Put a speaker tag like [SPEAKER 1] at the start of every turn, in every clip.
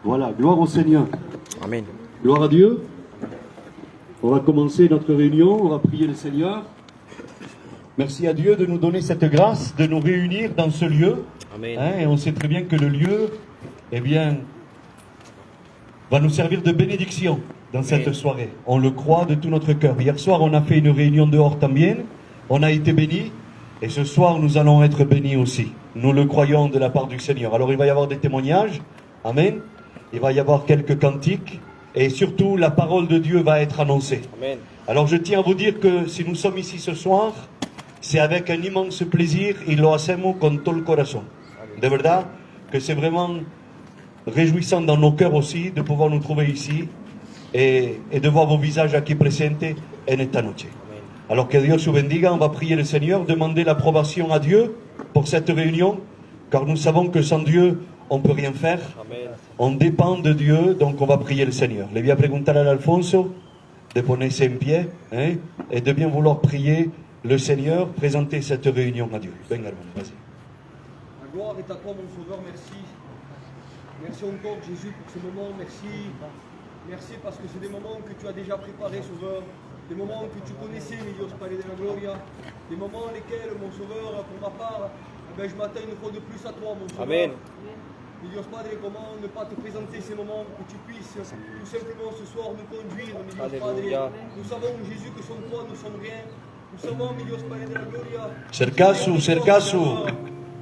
[SPEAKER 1] Voilà, gloire au Seigneur.
[SPEAKER 2] Amen.
[SPEAKER 1] Gloire à Dieu. On va commencer notre réunion, on va prier le Seigneur. Merci à Dieu de nous donner cette grâce, de nous réunir dans ce lieu.
[SPEAKER 2] Amen.
[SPEAKER 1] Et on sait très bien que le lieu, eh bien, va nous servir de bénédiction dans cette soirée. On le croit de tout notre cœur. Hier soir, on a fait une réunion dehors también. On a été bénis. Et ce soir, nous allons être bénis aussi. Nous le croyons de la part du Seigneur. Alors, il va y avoir des témoignages. Amen. Il va y avoir quelques cantiques. Et surtout, la parole de Dieu va être annoncée.
[SPEAKER 2] Amen.
[SPEAKER 1] Alors, je tiens à vous dire que si nous sommes ici ce soir, c'est avec un immense plaisir. Y lo hacemos con todo el corazón. De verdad que c'est vraiment réjouissant dans nos cœurs aussi de pouvoir nous trouver ici et de voir vos visages aquí presentes en esta noche. Alors que Dios vous bendiga, on va prier le Seigneur, demander l'approbation à Dieu pour cette réunion, car nous savons que sans Dieu, on ne peut rien faire.
[SPEAKER 2] Amen.
[SPEAKER 1] On dépend de Dieu, donc on va prier le Seigneur. Le voy a preguntar al Alfonso de ponerse en pie et de bien vouloir prier le Seigneur, présenter cette réunion à Dieu. Venga, hermano, vas-y.
[SPEAKER 3] La gloire est à toi, mon Sauveur, merci. Merci encore, Jésus, pour ce moment, merci. Merci parce que c'est des moments que tu as déjà préparés, Sauveur. Des moments que tu connaissais, mi Dios Padre de la Gloria. Des moments lesquels, mon Sauveur, pour ma part, je m'attends une fois de plus à toi, mon Sauveur.
[SPEAKER 2] Amen.
[SPEAKER 3] Mi Dios Padre, comment ne pas te présenter ces moments, que tu puisses tout simplement ce soir nous conduire, mi Dios
[SPEAKER 2] Alléluia.
[SPEAKER 3] Padre. Nous savons, Jésus, que sans toi, nous sommes rien. Nous savons, mi Dios Padre de la Gloria.
[SPEAKER 1] Cercasu, cercasu.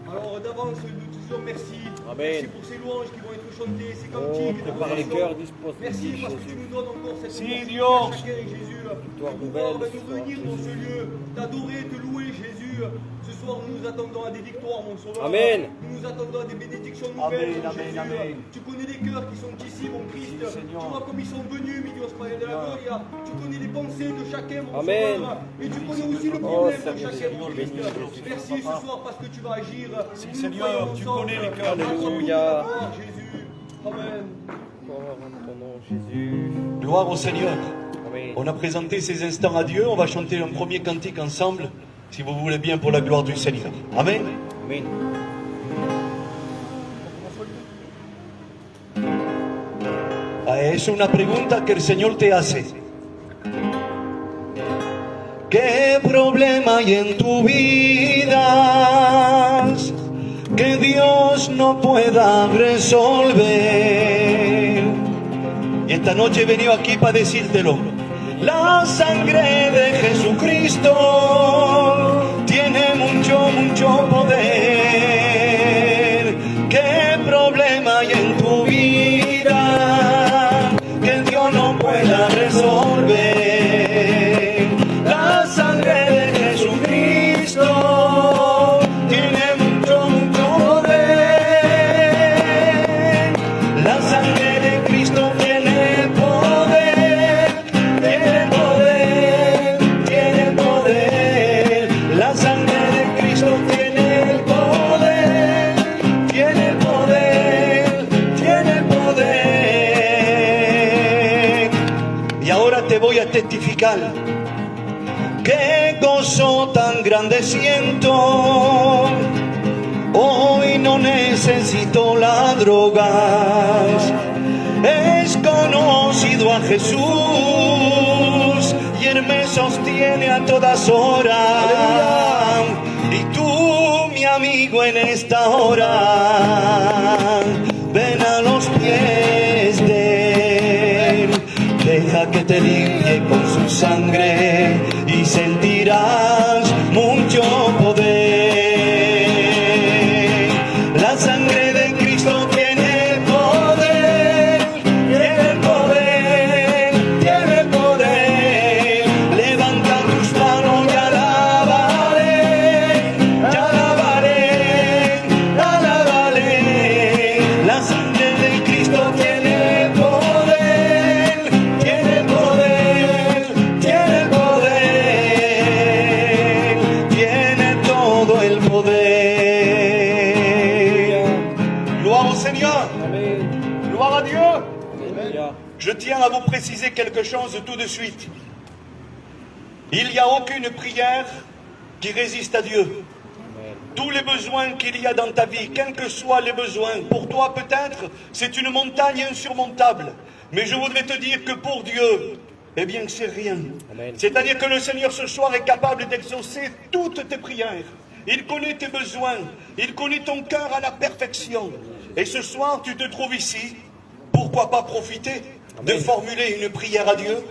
[SPEAKER 3] Alors d'avance, nous te disons merci.
[SPEAKER 2] Amen.
[SPEAKER 3] Merci pour ces louanges qui vont être chantées, ces
[SPEAKER 2] Oh,
[SPEAKER 3] cantiques.
[SPEAKER 2] prépare les cœurs, dispose
[SPEAKER 3] Merci
[SPEAKER 2] Jésus.
[SPEAKER 3] parce que tu nous donnes encore cette
[SPEAKER 1] Si,
[SPEAKER 3] opportunité
[SPEAKER 1] Dios.
[SPEAKER 3] à chacun, Jésus,
[SPEAKER 2] Victoire
[SPEAKER 3] de pouvoir
[SPEAKER 2] nouvelle,
[SPEAKER 3] nous réunir dans ce lieu, t'adorer, te louer, Jésus. Ce soir, nous nous attendons à des victoires, mon Sauveur.
[SPEAKER 2] Amen.
[SPEAKER 3] Nous nous attendons à des bénédictions nouvelles,
[SPEAKER 1] Amen,
[SPEAKER 3] mon
[SPEAKER 1] amen,
[SPEAKER 3] Jésus.
[SPEAKER 1] amen.
[SPEAKER 3] Tu connais les cœurs qui sont ici, mon Christ.
[SPEAKER 1] Si, Seigneur.
[SPEAKER 3] Tu vois comme ils sont venus, mi Dios Padre de la Gloria. Tu connais les pensées de chacun, mon
[SPEAKER 2] Amen.
[SPEAKER 3] Sauveur. Et tu connais aussi le
[SPEAKER 2] Oh,
[SPEAKER 3] problème de
[SPEAKER 2] Seigneur,
[SPEAKER 3] chacun, mon
[SPEAKER 2] béni,
[SPEAKER 3] Christ.
[SPEAKER 2] Jésus.
[SPEAKER 3] Merci ce soir parce que tu vas agir.
[SPEAKER 1] Si,
[SPEAKER 3] Nous
[SPEAKER 1] Seigneur,
[SPEAKER 3] croyons
[SPEAKER 1] tu
[SPEAKER 3] ensemble.
[SPEAKER 1] connais les cœurs.
[SPEAKER 2] Alléluia.
[SPEAKER 3] Gloire, Jésus. Amen.
[SPEAKER 2] Gloire en ton nom, Jésus.
[SPEAKER 1] Gloire au Seigneur.
[SPEAKER 2] Amen.
[SPEAKER 1] On a présenté ces instants à Dieu. On va chanter un premier cantique ensemble, si vous voulez bien, pour la gloire du Seigneur. Amen.
[SPEAKER 2] Amen.
[SPEAKER 1] Es una pregunta que el Señor te hace. ¿Qué problema hay en tu vida que Dios no pueda resolver? Y esta noche he venido aquí para decírtelo. La sangre de Jesucristo tiene mucho, mucho poder. ¿Qué problema hay en tu vida que Dios no pueda resolver? La sangre de Jesucristo tiene mucho, mucho poder. La sangre de Cristo tiene poder, tiene poder, tiene poder. La sangre de Cristo tiene el poder, tiene poder, tiene poder. Y ahora te voy a testificar. Qué gozo tan grande siento. Hoy no necesito las drogas. He conocido a Jesús y Él me sostiene a todas horas. Y tú, mi amigo, en esta hora, ven a los pies de Él. Deja que te limpie con su sangre y sentirás mucho poder. La sangre de Cristo tiene poder, tiene poder, tiene poder. Levanta tus manos y alabaré, alabaré, alabaré. La sangre de Cristo tiene poder, tiene poder, tiene poder, tiene todo el poder. Gloire au Seigneur,
[SPEAKER 2] Amen.
[SPEAKER 1] gloire à Dieu.
[SPEAKER 2] Alléluia.
[SPEAKER 1] Je tiens à vous préciser quelque chose tout de suite. Il n'y a aucune prière qui résiste à Dieu.
[SPEAKER 2] Amen.
[SPEAKER 1] Tous les besoins qu'il y a dans ta vie, quels que soient les besoins, pour toi peut-être, c'est une montagne insurmontable. Mais je voudrais te dire que pour Dieu, eh bien, c'est rien.
[SPEAKER 2] Amen.
[SPEAKER 1] C'est-à-dire que le Seigneur ce soir est capable d'exaucer toutes tes prières. Il connaît tes besoins. Il connaît ton cœur à la perfection. Et ce soir, tu te trouves ici. Pourquoi pas profiter de formuler une prière à Dieu?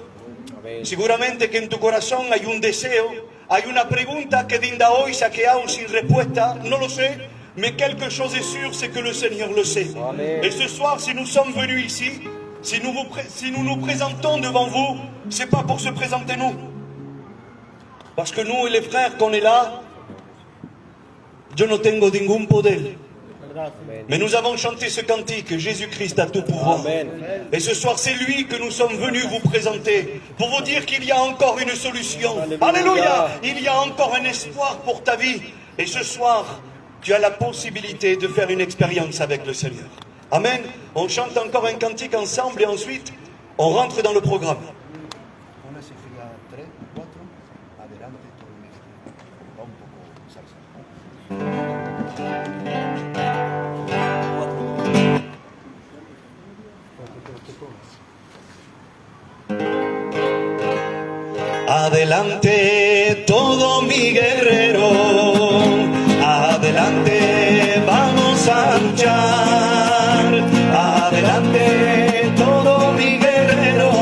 [SPEAKER 2] Amen.
[SPEAKER 1] Seguramente que en tu corazón hay un deseo, hay una pregunta que dinda hoy se ha quedado sin respuesta, no lo sé, mais quelque chose est sûr, c'est que le Seigneur le sait.
[SPEAKER 2] Amen.
[SPEAKER 1] Et ce soir, si nous sommes venus ici, si nous nous présentons devant vous, c'est pas pour se présenter nous. Parce que nous et les frères qu'on est là, yo no tengo ningún poder.
[SPEAKER 2] Amen.
[SPEAKER 1] Mais nous avons chanté ce cantique, Jésus-Christ a tout pouvoir.
[SPEAKER 2] Amen.
[SPEAKER 1] Et ce soir, c'est lui que nous sommes venus vous présenter, pour vous dire qu'il y a encore une solution.
[SPEAKER 2] Alléluia.
[SPEAKER 1] Alléluia! Il y a encore un espoir pour ta vie. Et ce soir, tu as la possibilité de faire une expérience avec le Seigneur. Amen. On chante encore un cantique ensemble et ensuite, on rentre dans le programme.
[SPEAKER 4] Una se fija 3, 4, adelante todo el mes. Va un poco salsa. Adelante todo mi guerrero, adelante vamos a luchar, adelante todo mi guerrero,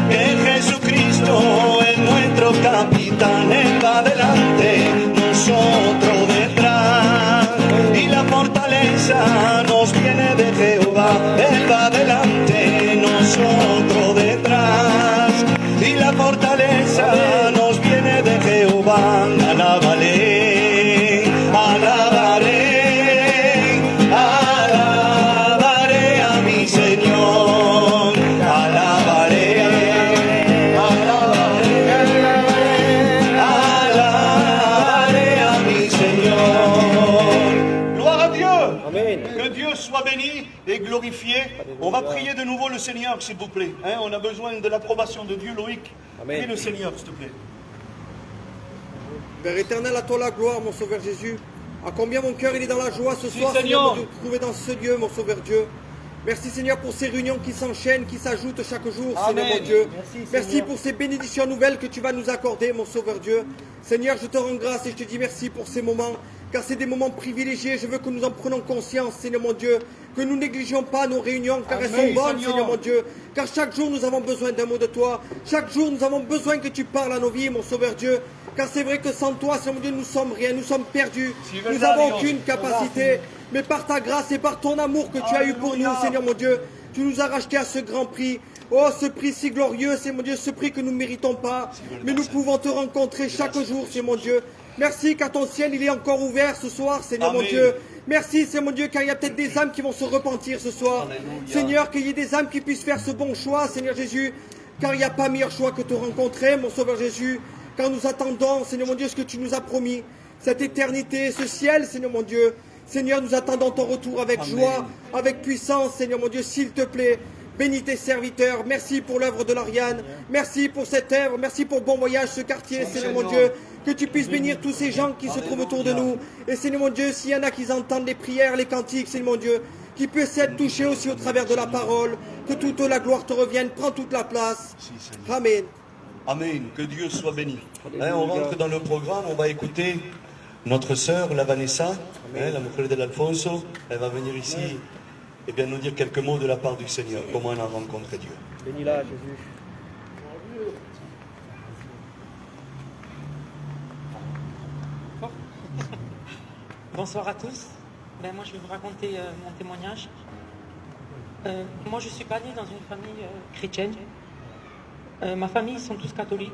[SPEAKER 4] que Jesucristo es nuestro capitán, Él va adelante, nosotros detrás, y la fortaleza nos viene de Jehová, Él va adelante, nosotros detrás, y la fortaleza nos viene de Jehová. Alábale, alabaré, alabaré a mi Señor. Alabaré, alabaré, alabaré a mi Señor. Gloire à Dieu.
[SPEAKER 2] Amen.
[SPEAKER 1] Que Dieu soit béni et glorifié. On va prier de nouveau le Seigneur, s'il vous plaît. Hein, on a besoin de l'approbation de Dieu, Loïc.
[SPEAKER 2] Amen.
[SPEAKER 1] Prie le Seigneur, s'il te plaît.
[SPEAKER 3] Père éternel, à toi la gloire, mon Sauveur Jésus. À combien mon cœur il est dans la joie ce soir,
[SPEAKER 1] Seigneur.
[SPEAKER 3] Seigneur, de te trouver dans ce lieu, mon Sauveur Dieu. Merci Seigneur pour ces réunions qui s'enchaînent, qui s'ajoutent chaque jour,
[SPEAKER 1] Amen.
[SPEAKER 3] Seigneur mon Dieu.
[SPEAKER 1] Merci,
[SPEAKER 3] Merci
[SPEAKER 1] Seigneur.
[SPEAKER 3] pour ces bénédictions nouvelles que tu vas nous accorder, mon Sauveur Dieu. Seigneur, je te rends grâce et je te dis merci pour ces moments, car c'est des moments privilégiés. Je veux que nous en prenions conscience, Seigneur mon Dieu, que nous négligeons pas nos réunions, car elles
[SPEAKER 1] Amen,
[SPEAKER 3] sont bonnes,
[SPEAKER 1] Seigneur.
[SPEAKER 3] Seigneur mon Dieu. Car chaque jour nous avons besoin d'un mot de toi. Chaque jour nous avons besoin que tu parles à nos vies, mon Sauveur Dieu. Car c'est vrai que sans toi, Seigneur mon Dieu, nous sommes rien, nous sommes perdus.
[SPEAKER 1] Si
[SPEAKER 3] Nous
[SPEAKER 1] verdad,
[SPEAKER 3] n'avons
[SPEAKER 1] Dios.
[SPEAKER 3] aucune capacité. Mais par ta grâce et par ton amour que tu as eu pour nous,
[SPEAKER 1] Alléluia.
[SPEAKER 3] Seigneur mon Dieu, tu nous as rachetés à ce grand prix. Oh, ce prix si glorieux, c'est mon Dieu, ce prix que nous ne méritons pas. Mais nous pouvons te rencontrer chaque jour, c'est mon Dieu. Merci car ton ciel, il est encore ouvert ce soir, Seigneur mon
[SPEAKER 1] Amen.
[SPEAKER 3] Dieu. Merci, c'est mon Dieu, car il y a peut-être des âmes qui vont se repentir ce soir.
[SPEAKER 1] Alléluia.
[SPEAKER 3] Seigneur, qu'il y ait des âmes qui puissent faire ce bon choix, Seigneur Jésus. Car il n'y a pas meilleur choix que te rencontrer, mon Sauveur Jésus. Car nous attendons, Seigneur mon Dieu, ce que tu nous as promis. Cette éternité, ce ciel, Seigneur mon Dieu. Seigneur, nous attendons ton retour avec
[SPEAKER 1] Amen.
[SPEAKER 3] joie, avec puissance, Seigneur mon Dieu, s'il te plaît. Bénis tes serviteurs. Merci pour l'œuvre de l'Ariane. Merci pour cette œuvre. Merci pour bon voyage, ce quartier, Seigneur mon Dieu. Que tu puisses bénir tous ces gens qui se trouvent autour de nous. Et Seigneur mon Dieu, s'il y en a qui entendent les prières, les cantiques, Seigneur mon Dieu, qui puissent être touchés aussi au travers de la parole. Que toute la gloire te revienne. Prends toute la place.
[SPEAKER 1] Si, Seigneur.
[SPEAKER 3] Amen.
[SPEAKER 1] Amen. Que Dieu soit béni. Hein, on rentre dans le programme, on va écouter notre sœur, la Vanessa, hein, la mujer de l'Alfonso. Elle va venir ici et bien nous dire quelques mots de la part du Seigneur, comment elle a rencontré Dieu.
[SPEAKER 2] Bénis-la, Jésus.
[SPEAKER 5] Bonsoir à tous. Moi, je vais vous raconter mon témoignage. Moi, je suis pas née dans une famille chrétienne. Ma famille, ils sont tous catholiques.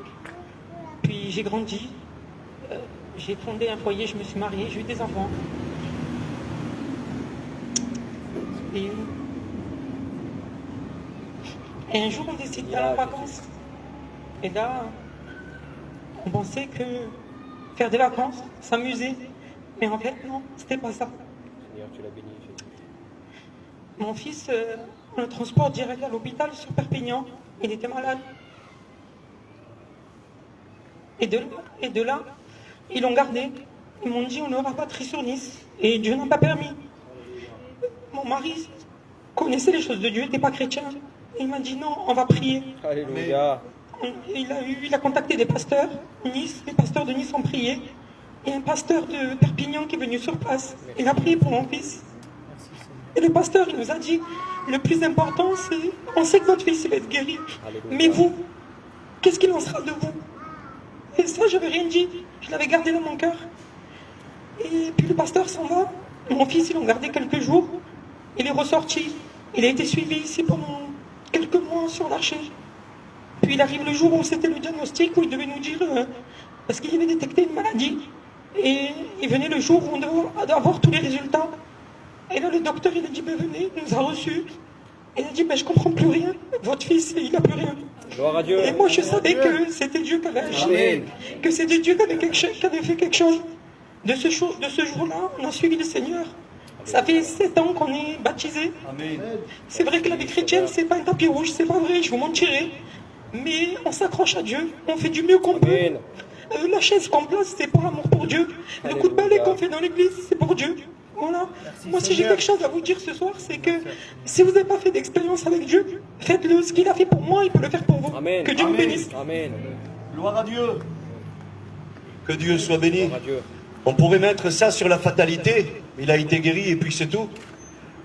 [SPEAKER 5] Puis j'ai grandi. J'ai fondé un foyer, je me suis mariée, j'ai eu des enfants. Et un jour, on décide d'aller en vacances. Et là, on pensait que faire des vacances, s'amuser. Mais en fait, non, c'était pas ça.
[SPEAKER 2] Seigneur, tu l'as béni, Jésus.
[SPEAKER 5] Mon fils, on le transporte direct à l'hôpital sur Perpignan. Il était malade. Et de là, ils l'ont gardé. Ils m'ont dit, on le rapatrie sur Nice. Et Dieu n'a pas permis. Mon mari connaissait les choses de Dieu, n'était pas chrétien. Il m'a dit, non, on va prier.
[SPEAKER 2] Alléluia.
[SPEAKER 5] Il a contacté des pasteurs, Nice, les pasteurs de Nice ont prié. Et un pasteur de Perpignan qui est venu sur place. Il a prié pour mon fils. Et le pasteur, il nous a dit, le plus important, c'est, on sait que votre fils, il va être guéri. Mais vous, qu'est-ce qu'il en sera de vous? Et ça, je n'avais rien dit. Je l'avais gardé dans mon cœur. Et puis le pasteur s'en va. Mon fils, ils l'ont gardé quelques jours. Il est ressorti. Il a été suivi ici pendant quelques mois sur l'archer. Puis il arrive le jour où c'était le diagnostic, où il devait nous dire, parce qu'il avait détecté une maladie. Et il venait le jour où on devait avoir tous les résultats. Et là, le docteur, il a dit, ben venez, il nous a reçus. Et il a dit, ben je comprends plus rien. Votre fils, il n'a plus rien.
[SPEAKER 2] Gloire à Dieu.
[SPEAKER 5] Et moi, je savais que c'était Dieu qui avait agi.
[SPEAKER 2] Amen.
[SPEAKER 5] Que c'était Dieu qui avait fait quelque chose. De ce jour-là, on a suivi le Seigneur. Ça fait 7 ans qu'on est baptisés. C'est vrai que la vie chrétienne, c'est pas un tapis rouge, c'est pas vrai, je vous mentirai. Mais on s'accroche à Dieu, on fait du mieux qu'on peut.
[SPEAKER 2] Amen.
[SPEAKER 5] La chaise qu'on place, c'est pour l'amour pour Dieu. Le coup de balai qu'on fait dans l'église, c'est pour Dieu. Voilà. Moi, si j'ai quelque chose à vous dire ce soir, c'est que si vous n'avez pas fait d'expérience avec Dieu, faites-le. Ce qu'il a fait pour moi, il peut le faire pour vous.
[SPEAKER 2] Amen.
[SPEAKER 5] Que Dieu vous bénisse.
[SPEAKER 2] Amen.
[SPEAKER 1] Gloire à Dieu. Que Dieu soit béni.
[SPEAKER 2] Gloire à Dieu.
[SPEAKER 1] On pourrait mettre ça sur la fatalité. Il a été guéri et puis c'est tout.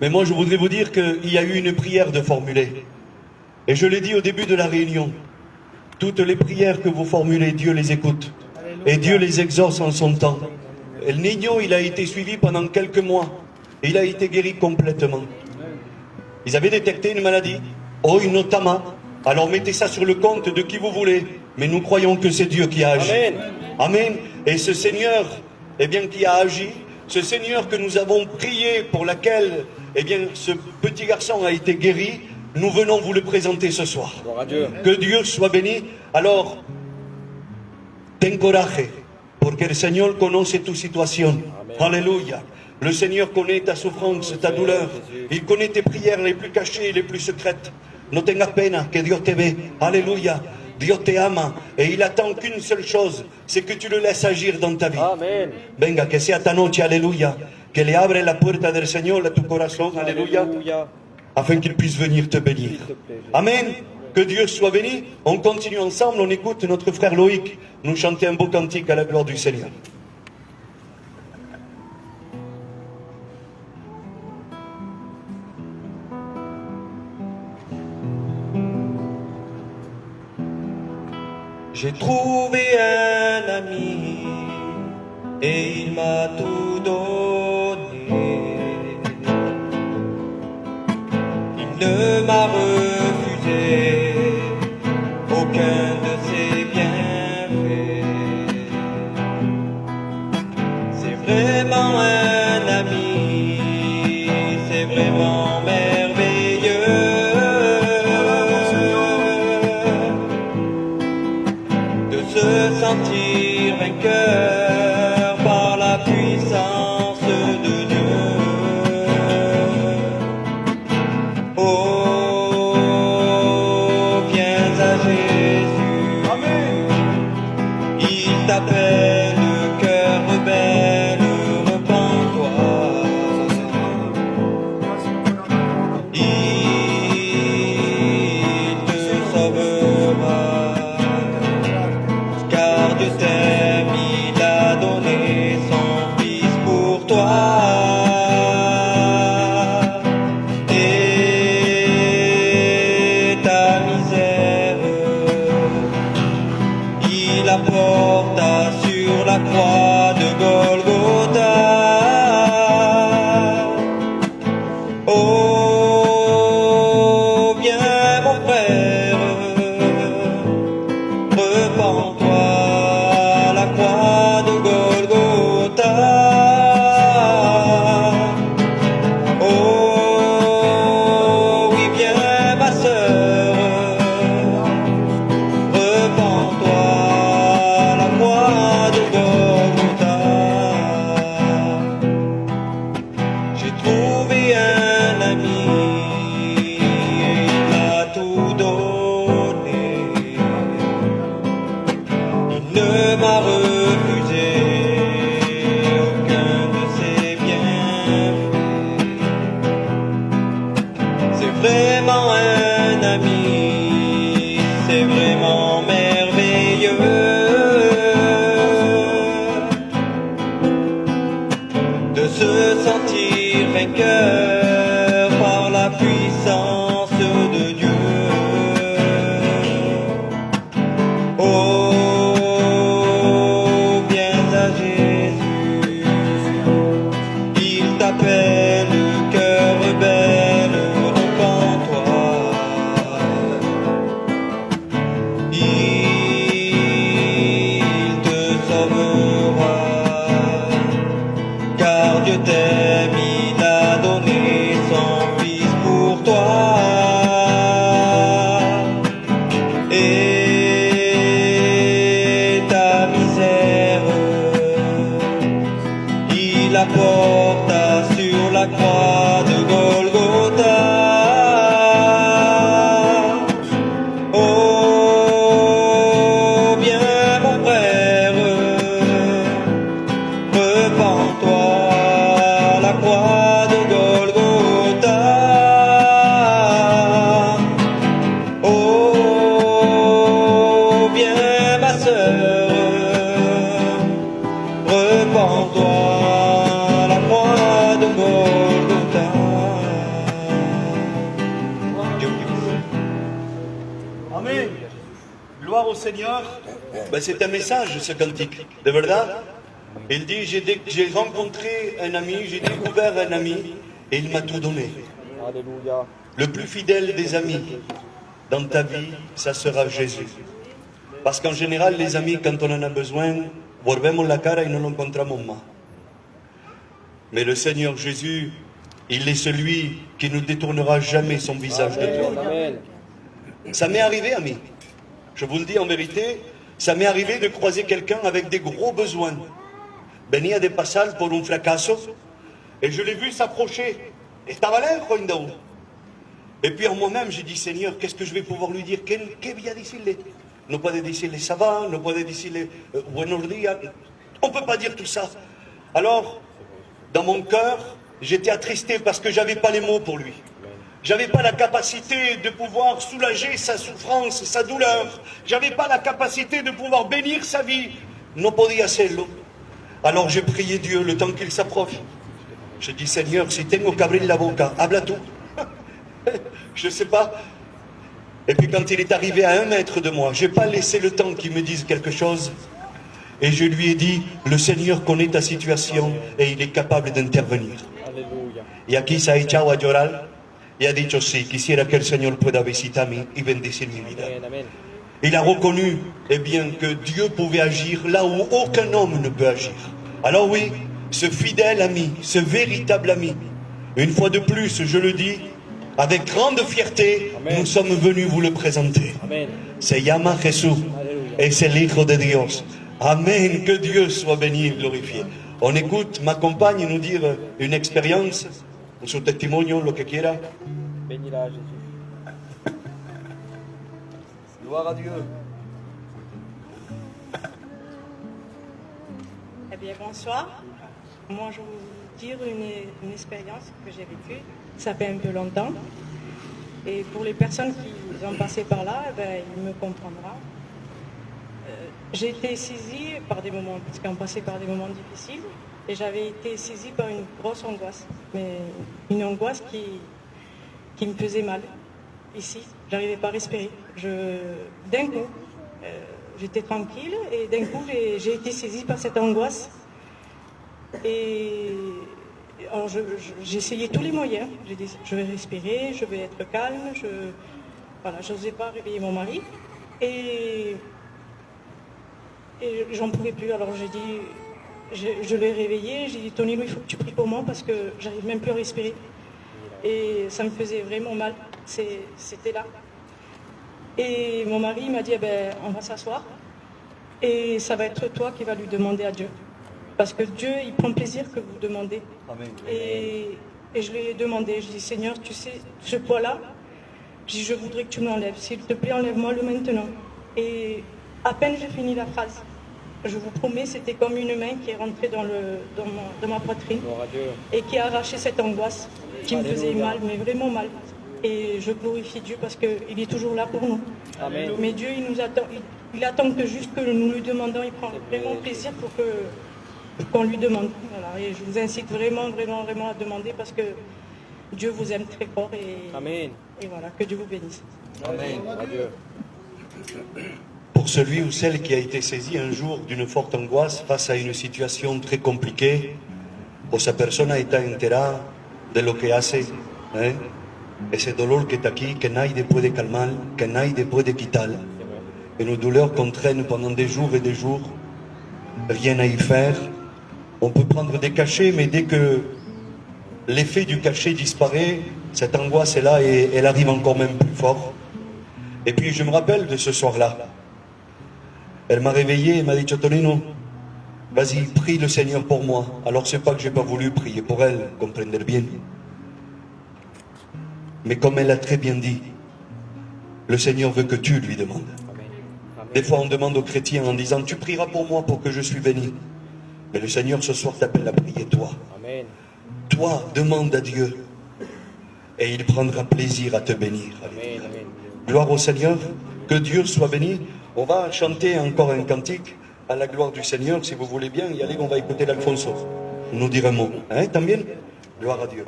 [SPEAKER 1] Mais moi, je voudrais vous dire qu'il y a eu une prière de formuler. Et je l'ai dit au début de la réunion. Toutes les prières que vous formulez, Dieu les écoute. Et Dieu les exauce en son temps. El Niño, il a été suivi pendant quelques mois. Et il a été guéri complètement. Ils avaient détecté une maladie. Oh, une otama. Alors mettez ça sur le compte de qui vous voulez. Mais nous croyons que c'est Dieu qui a agi.
[SPEAKER 2] Amen.
[SPEAKER 1] Amen. Et ce Seigneur, eh bien, qui a agi, ce Seigneur que nous avons prié, pour laquelle, eh bien, ce petit garçon a été guéri, nous venons vous le présenter ce soir.
[SPEAKER 2] Gloire à Dieu.
[SPEAKER 1] Que Dieu soit béni. Alors, ten coraje, porque el Señor conoce tu situación. Alléluia. Le Seigneur connaît ta souffrance, ta douleur. Il connaît tes prières les plus cachées, les plus secrètes. No tengas pena, que Dios te ve. Alléluia. Dios te ama. Et il attend qu'une seule chose, c'est que tu le laisses agir dans ta vie.
[SPEAKER 2] Amen.
[SPEAKER 1] Venga, que sea esta noche, aleluya. Que le abre la puerta del Señor a tu corazón, aleluya.
[SPEAKER 2] Alléluia.
[SPEAKER 1] Afin qu'il puisse venir te bénir.
[SPEAKER 2] S'il te plaît, Jésus.
[SPEAKER 1] Amen. Que Dieu soit béni. On continue ensemble, on écoute notre frère Loïc nous chanter un beau cantique à la gloire du Seigneur.
[SPEAKER 6] J'ai trouvé un ami et il m'a tout donné. Il ne m'a refusé aucun de ses bienfaits. C'est vraiment un ami, c'est vraiment merveilleux. De se sentir vainqueur par la puissance de Dieu. Oh, viens à Jésus. Il t'appelle, cœur rebelle, repens-toi. Il te sauvera. Car Dieu t'aime, il a donné son Fils pour toi. Et ta misère, il la porta sur c'est vraiment un ami, c'est vraiment merveilleux de se sentir vainqueur par la puissance de Dieu. Oh, viens à Jésus, il t'appelle, cœur rebelle, repens-toi. Il te sauvera, car Dieu t'aime, il a donné son Fils pour toi. Et ta misère, il la porta sur la croix de Golgotha. Oh, viens mon frère, repens-toi, la croix de Golgotha. Oh, viens ma sœur, repens-toi, la croix de Golgotha. Dieu vous bénisse.
[SPEAKER 1] Amen. Gloire au Seigneur. Ben, c'est un message, ce cantique, de verdad. Il dit, j'ai rencontré un ami, j'ai découvert un ami, et il m'a tout donné.
[SPEAKER 2] Alléluia.
[SPEAKER 1] Le plus fidèle des amis dans ta vie, ça sera Jésus. Parce qu'en général, les amis, quand on en a besoin, volvemos la cara y no lo encontramos más. Mais le Seigneur Jésus, il est celui qui ne détournera jamais son visage de toi.
[SPEAKER 2] Amen.
[SPEAKER 1] Ça m'est arrivé, ami. Je vous le dis en vérité, ça m'est arrivé de croiser quelqu'un avec des gros besoins. Venía de pasar por un fracaso, et je l'ai vu s'approcher. Estaba lejos ainda. Et puis en moi-même, j'ai dit, Seigneur, qu'est-ce que je vais pouvoir lui dire? ¿Qué voy a decirle? No puede decirle ça va, no puede decirle buenos días. On ne peut pas dire tout ça. Alors, dans mon cœur, j'étais attristé parce que je n'avais pas les mots pour lui. Je n'avais pas la capacité de pouvoir soulager sa souffrance, sa douleur. Je n'avais pas la capacité de pouvoir bénir sa vie. No podía hacerlo. Alors j'ai prié Dieu le temps qu'il s'approche. J'ai dit, Seigneur, si tengo que abrir la boca, habla tú. Je ne sais pas. Et puis quand il est arrivé à 1 mètre de moi, je n'ai pas laissé le temps qu'il me dise quelque chose. Et je lui ai dit, le Seigneur connaît ta situation et il est capable d'intervenir.
[SPEAKER 2] Alléluia.
[SPEAKER 1] Y aquí se ha echado a llorar y ha dicho, sí, quisiera que el Señor pueda visitarme y bendecir mi vida.
[SPEAKER 2] Amen. Amen.
[SPEAKER 1] Il a reconnu, eh bien, que Dieu pouvait agir là où aucun homme ne peut agir. Alors oui, ce fidèle ami, ce véritable ami, une fois de plus, je le dis, avec grande fierté,
[SPEAKER 2] Amen.
[SPEAKER 1] nous sommes venus vous le présenter.
[SPEAKER 2] Amen.
[SPEAKER 1] Se llama Jesús,
[SPEAKER 2] Alléluia.
[SPEAKER 1] es el Hijo de Dios. Amen, que Dieu soit béni et glorifié. On écoute, m'accompagne nous dire une expérience, su testimonio, lo que quiera.
[SPEAKER 2] Bénis-la, Jésus.
[SPEAKER 3] Gloire à Dieu.
[SPEAKER 7] Eh bien, bonsoir. Moi, je vais vous dire une expérience que j'ai vécue. Ça fait un peu longtemps. Et pour les personnes qui ont passé par là, eh ben, ils me comprendront. J'ai été saisie par des moments, parce qu'on passait par des moments difficiles, et j'avais été saisie par une grosse angoisse. Mais une angoisse qui me faisait mal. Ici, j'arrivais pas à respirer. D'un coup, j'étais tranquille, et d'un coup, j'ai été saisie par cette angoisse. Et alors j'ai essayé tous les moyens. J'ai dit, je vais respirer, je vais être calme. Voilà, je n'osais pas réveiller mon mari. Et j'en pouvais plus. Alors j'ai dit, je l'ai réveillé. J'ai dit, Tony, il faut que tu pries pour moi parce que j'arrive même plus à respirer. Et ça me faisait vraiment mal. C'était là. Et mon mari m'a dit, eh ben, on va s'asseoir. Et ça va être toi qui vas lui demander à Dieu. Parce que Dieu, il prend plaisir que vous demandez.
[SPEAKER 1] Amen.
[SPEAKER 7] Et je lui ai demandé, je dis, Seigneur, tu sais, ce poids-là, je voudrais que tu me l'enlèves. S'il te plaît, enlève-moi-le maintenant. Et à peine j'ai fini la phrase, je vous promets, c'était comme une main qui est rentrée dans ma poitrine
[SPEAKER 2] Gloire à Dieu.
[SPEAKER 7] et qui a arraché cette angoisse qui me faisait mal, mais vraiment mal. Et je glorifie Dieu parce qu'il est toujours là pour nous.
[SPEAKER 2] Amen.
[SPEAKER 7] Mais Dieu, il nous attend, il attend que juste que nous lui demandons. Il prend vraiment plaisir pour qu'on lui demande. Voilà. Et je vous incite vraiment, vraiment, vraiment à demander parce que Dieu vous aime très fort
[SPEAKER 2] Amen.
[SPEAKER 7] et voilà, que Dieu vous bénisse.
[SPEAKER 2] Amen. Adieu.
[SPEAKER 1] Pour celui ou celle qui a été saisi un jour d'une forte angoisse face à une situation très compliquée, o esa persona está enterada de lo que hace, ese dolor que está aquí, que nadie puede calmar, que nadie puede quitar, une douleur qu'on traîne pendant des jours et des jours, rien à y faire. On peut prendre des cachets, mais dès que l'effet du cachet disparaît, cette angoisse est là et elle arrive encore même plus fort. Et puis je me rappelle de ce soir-là. Elle m'a réveillé et m'a dit, Tonino, vas-y, prie le Seigneur pour moi. Alors c'est pas que j'ai pas voulu prier pour elle, comprendre bien. Mais comme elle a très bien dit, le Seigneur veut que tu lui demandes. Des fois on demande aux chrétiens en disant, tu prieras pour moi pour que je suis béni. Mais le Seigneur ce soir t'appelle à prier toi.
[SPEAKER 2] Amen.
[SPEAKER 1] Toi, demande à Dieu. Et il prendra plaisir à te bénir.
[SPEAKER 2] Amen. Amen.
[SPEAKER 1] Gloire au Seigneur, que Dieu soit béni. On va chanter encore un cantique à la gloire du Seigneur, si vous voulez bien. Y aller, on va écouter l'Alfonso. Nous dire un mot. Hein, también? Gloire à Dieu.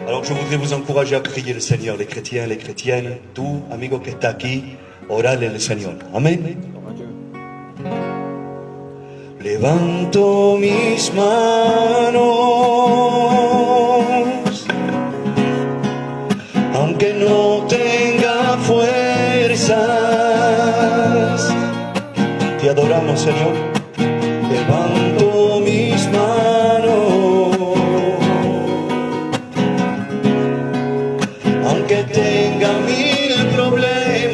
[SPEAKER 1] Alors je voudrais vous encourager à prier le Seigneur, les chrétiens, les chrétiennes, tout amigo que está aquí, orale al Señor. Amén. Levanto mis manos, aunque no tenga fuerzas, te adoramos, Señor. Levanto mis manos, aunque tenga mil problemas.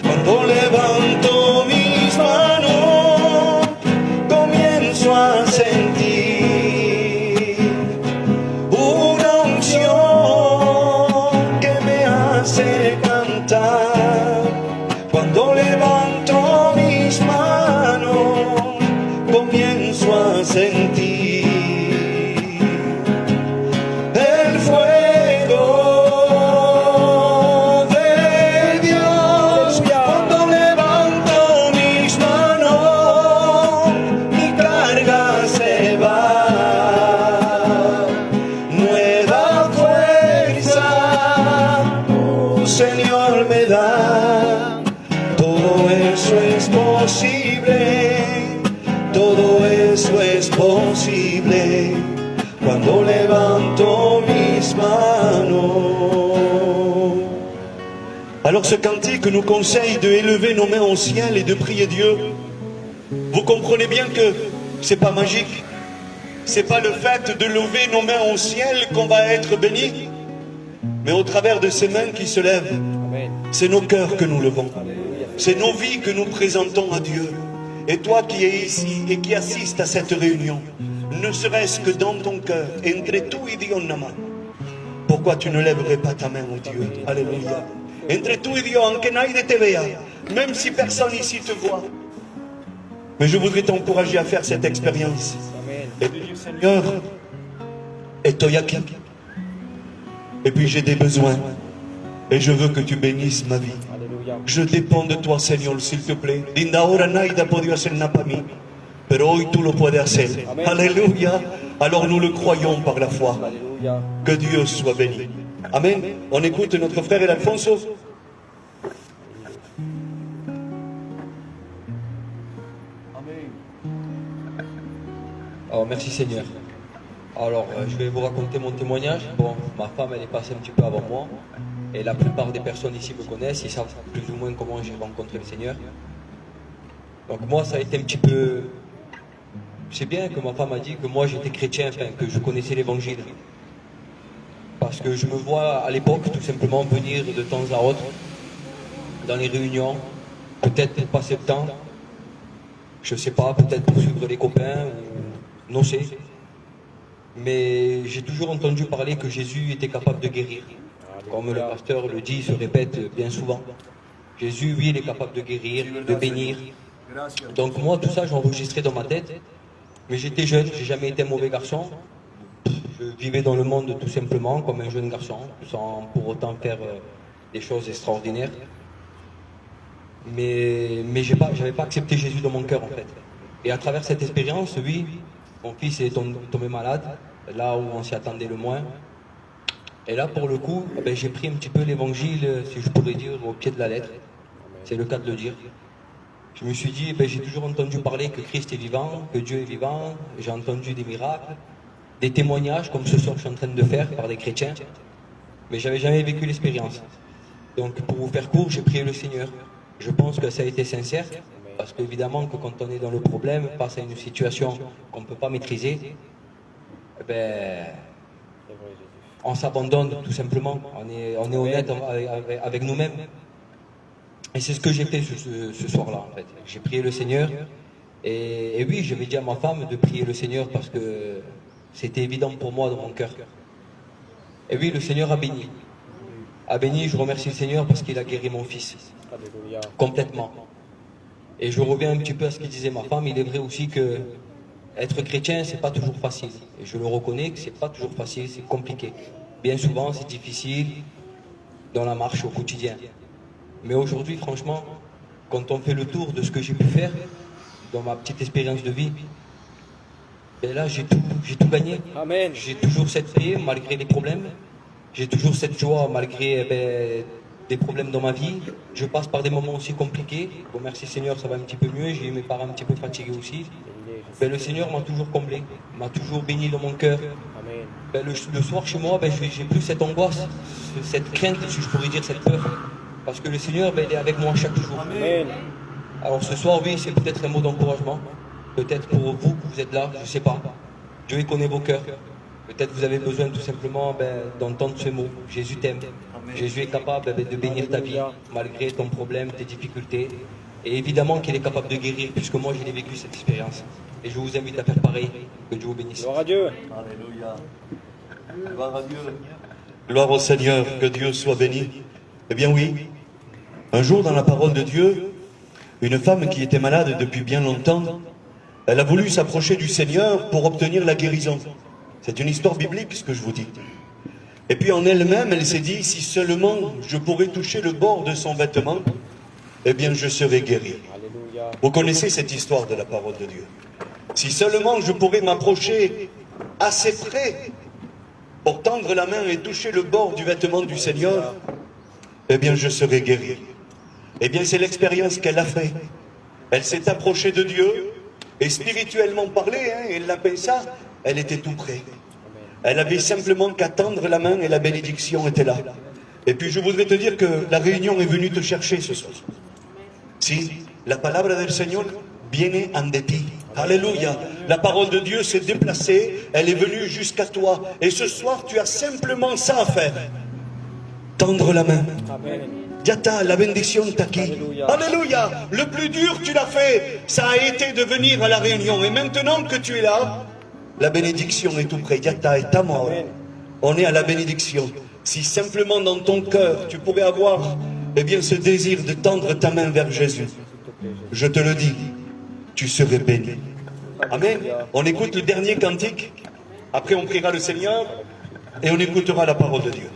[SPEAKER 1] Cuando levanto mis manos, comienzo a sentir una unción que me hace cantar. Cuando levanto mis manos, comienzo a sentir el fuego de Dios. Cuando levanto mis manos, mi carga se va. Nueva fuerza, oh Señor, me da. Todo eso es posible, todo eso es posible cuando levanto mis manos. Alors ce cantique nous conseille de élever nos mains au ciel et de prier Dieu. Vous comprenez bien que c'est pas magique, c'est pas le fait de lever nos mains au ciel qu'on va être béni, mais au travers de ces mains qui se lèvent,
[SPEAKER 2] Amen.
[SPEAKER 1] c'est nos cœurs que nous levons. C'est nos vies que nous présentons à Dieu. Et toi qui es ici et qui assistes à cette réunion, ne serait-ce que dans ton cœur, entre tú y Dios nada más, pourquoi tu ne lèverais pas ta main au Dieu? Alléluia. Entre tú y Dios, aunque nadie te vea, même si personne ici te voit. Mais je voudrais t'encourager à faire cette expérience.
[SPEAKER 2] Amen.
[SPEAKER 1] Et de dire, Seigneur, estoy aquí. Et puis j'ai des besoins. Et je veux que tu bénisses ma vie.
[SPEAKER 2] Alléluia.
[SPEAKER 1] Je dépends de toi, Señor, s'il te plaît. Linda ahora nadie ha podido hacer nada para mí, pero hoy tú lo puedes hacer.
[SPEAKER 2] Amen.
[SPEAKER 1] Alléluia. Alors nous le croyons par la foi.
[SPEAKER 2] Alléluia.
[SPEAKER 1] Que Dieu soit béni. Amen. On écoute notre frère El Alfonso.
[SPEAKER 8] Alors merci Seigneur. Alors je vais vous raconter mon témoignage. Bon, ma femme elle est passée un petit peu avant moi et la plupart des personnes ici me connaissent, ils savent plus ou moins comment j'ai rencontré le Seigneur. Donc moi ça a été un petit peu... C'est bien que ma femme a dit que moi j'étais chrétien, enfin que je connaissais l'évangile. Parce que je me vois à l'époque tout simplement venir de temps à autre dans les réunions, peut-être pour passer le temps, je sais pas, peut-être pour suivre les copains, ou non sais. Mais j'ai toujours entendu parler que Jésus était capable de guérir. Comme le pasteur le dit, il se répète bien souvent. Jésus, oui, il est capable de guérir, de bénir.
[SPEAKER 4] Gracias.
[SPEAKER 8] Donc moi, tout ça, j'ai enregistré dans ma tête. Mais j'étais jeune, j'ai jamais été un mauvais garçon. Je vivais dans le monde tout simplement comme un jeune garçon, sans pour autant faire des choses extraordinaires. Mais j'avais pas accepté Jésus dans mon cœur en fait. Et à travers cette expérience, oui, mon fils est tombé malade, là où on s'y attendait le moins. Et là, pour le coup, ben, j'ai pris un petit peu l'évangile, si je pourrais dire, au pied de la lettre. C'est le cas de le dire. Je me suis dit, ben, j'ai toujours entendu parler que Christ est vivant, que Dieu est vivant. J'ai entendu des miracles, des témoignages, comme ce soir je suis en train de faire par des chrétiens. Mais j'avais jamais vécu l'expérience. Donc, pour vous faire court, j'ai prié le Seigneur. Je pense que ça a été sincère, parce qu'évidemment que quand on est dans le problème, face à une situation qu'on ne peut pas maîtriser, eh ben, on s'abandonne tout simplement. On est honnête avec nous-mêmes. Et c'est ce que j'ai fait ce soir-là, en fait. J'ai prié le Seigneur. Et oui, j'avais dit à ma femme de prier le Seigneur parce que c'était évident pour moi dans mon cœur. Et oui, le Seigneur a béni. A béni, je remercie le Seigneur parce qu'il a guéri mon fils.
[SPEAKER 2] Alléluia.
[SPEAKER 8] Complètement. Et je reviens un petit peu à ce que disait ma femme. Il est vrai aussi que être chrétien, c'est pas toujours facile. Et je le reconnais que c'est pas toujours facile, c'est compliqué. Bien souvent, c'est difficile dans la marche au quotidien. Mais aujourd'hui, franchement, quand on fait le tour de ce que j'ai pu faire dans ma petite expérience de vie, ben là, j'ai tout gagné.
[SPEAKER 2] Amen.
[SPEAKER 8] J'ai toujours cette paix malgré les problèmes. J'ai toujours cette joie malgré des problèmes dans ma vie. Je passe par des moments aussi compliqués. Bon, merci Seigneur, ça va un petit peu mieux. J'ai eu mes parents un petit peu fatigués aussi. Ben, le Seigneur m'a toujours comblé, m'a toujours béni dans mon cœur.
[SPEAKER 2] Amen.
[SPEAKER 8] Ben, le soir chez moi, ben, j'ai plus cette angoisse, cette crainte, si je pourrais dire, cette peur. Parce que le Seigneur, ben, il est avec moi chaque jour.
[SPEAKER 2] Amen.
[SPEAKER 8] Alors ce soir, oui, c'est peut-être un mot d'encouragement. Peut-être pour vous que vous êtes là, je ne sais pas. Dieu il connaît vos cœurs. Peut-être vous avez besoin tout simplement d'entendre ce mot. Jésus t'aime. Jésus est capable de bénir ta vie malgré ton problème, tes difficultés. Et évidemment qu'il est capable de guérir, puisque moi j'ai vécu cette expérience. Et je vous invite à faire pareil. Que Dieu vous bénisse.
[SPEAKER 2] Gloire à Dieu.
[SPEAKER 1] Alléluia. Gloire à Dieu. Gloire au Seigneur, que Dieu soit béni. Eh bien oui, un jour dans la parole de Dieu, une femme qui était malade depuis bien longtemps, elle a voulu s'approcher du Seigneur pour obtenir la guérison. C'est une histoire biblique ce que je vous dis. Et puis en elle-même, elle s'est dit, si seulement je pourrais toucher le bord de son vêtement, eh bien je serais guéri.
[SPEAKER 2] Alléluia.
[SPEAKER 1] Vous connaissez cette histoire de la parole de Dieu. Si seulement je pourrais m'approcher assez près pour tendre la main et toucher le bord du vêtement du Seigneur, eh bien je serais guéri. Eh bien c'est l'expérience qu'elle a fait. Elle s'est approchée de Dieu et spirituellement parlé, elle l'appelle ça, elle était tout près. Elle avait simplement qu'à tendre la main et la bénédiction était là. Et puis je voudrais te dire que la réunion est venue te chercher ce soir. Si, la palabra del Señor viene ante ti. Alléluia. La parole de Dieu s'est déplacée, elle est venue jusqu'à toi. Et ce soir, tu as simplement ça à faire. Tendre la main.
[SPEAKER 2] Amen.
[SPEAKER 1] Yata, la bénédiction t'a qui.
[SPEAKER 2] Alléluia.
[SPEAKER 1] Alléluia. Le plus dur, tu l'as fait. Ça a été de venir à la réunion. Et maintenant que tu es là, la bénédiction est tout près. Yata est à moi.
[SPEAKER 2] Amen.
[SPEAKER 1] On est à la bénédiction. Si simplement dans ton cœur, tu pourrais avoir bien, ce désir de tendre ta main vers Jésus, je te le dis, tu serais béni. Amen. On écoute le dernier cantique. Après, on priera le Seigneur et on écoutera la parole de Dieu.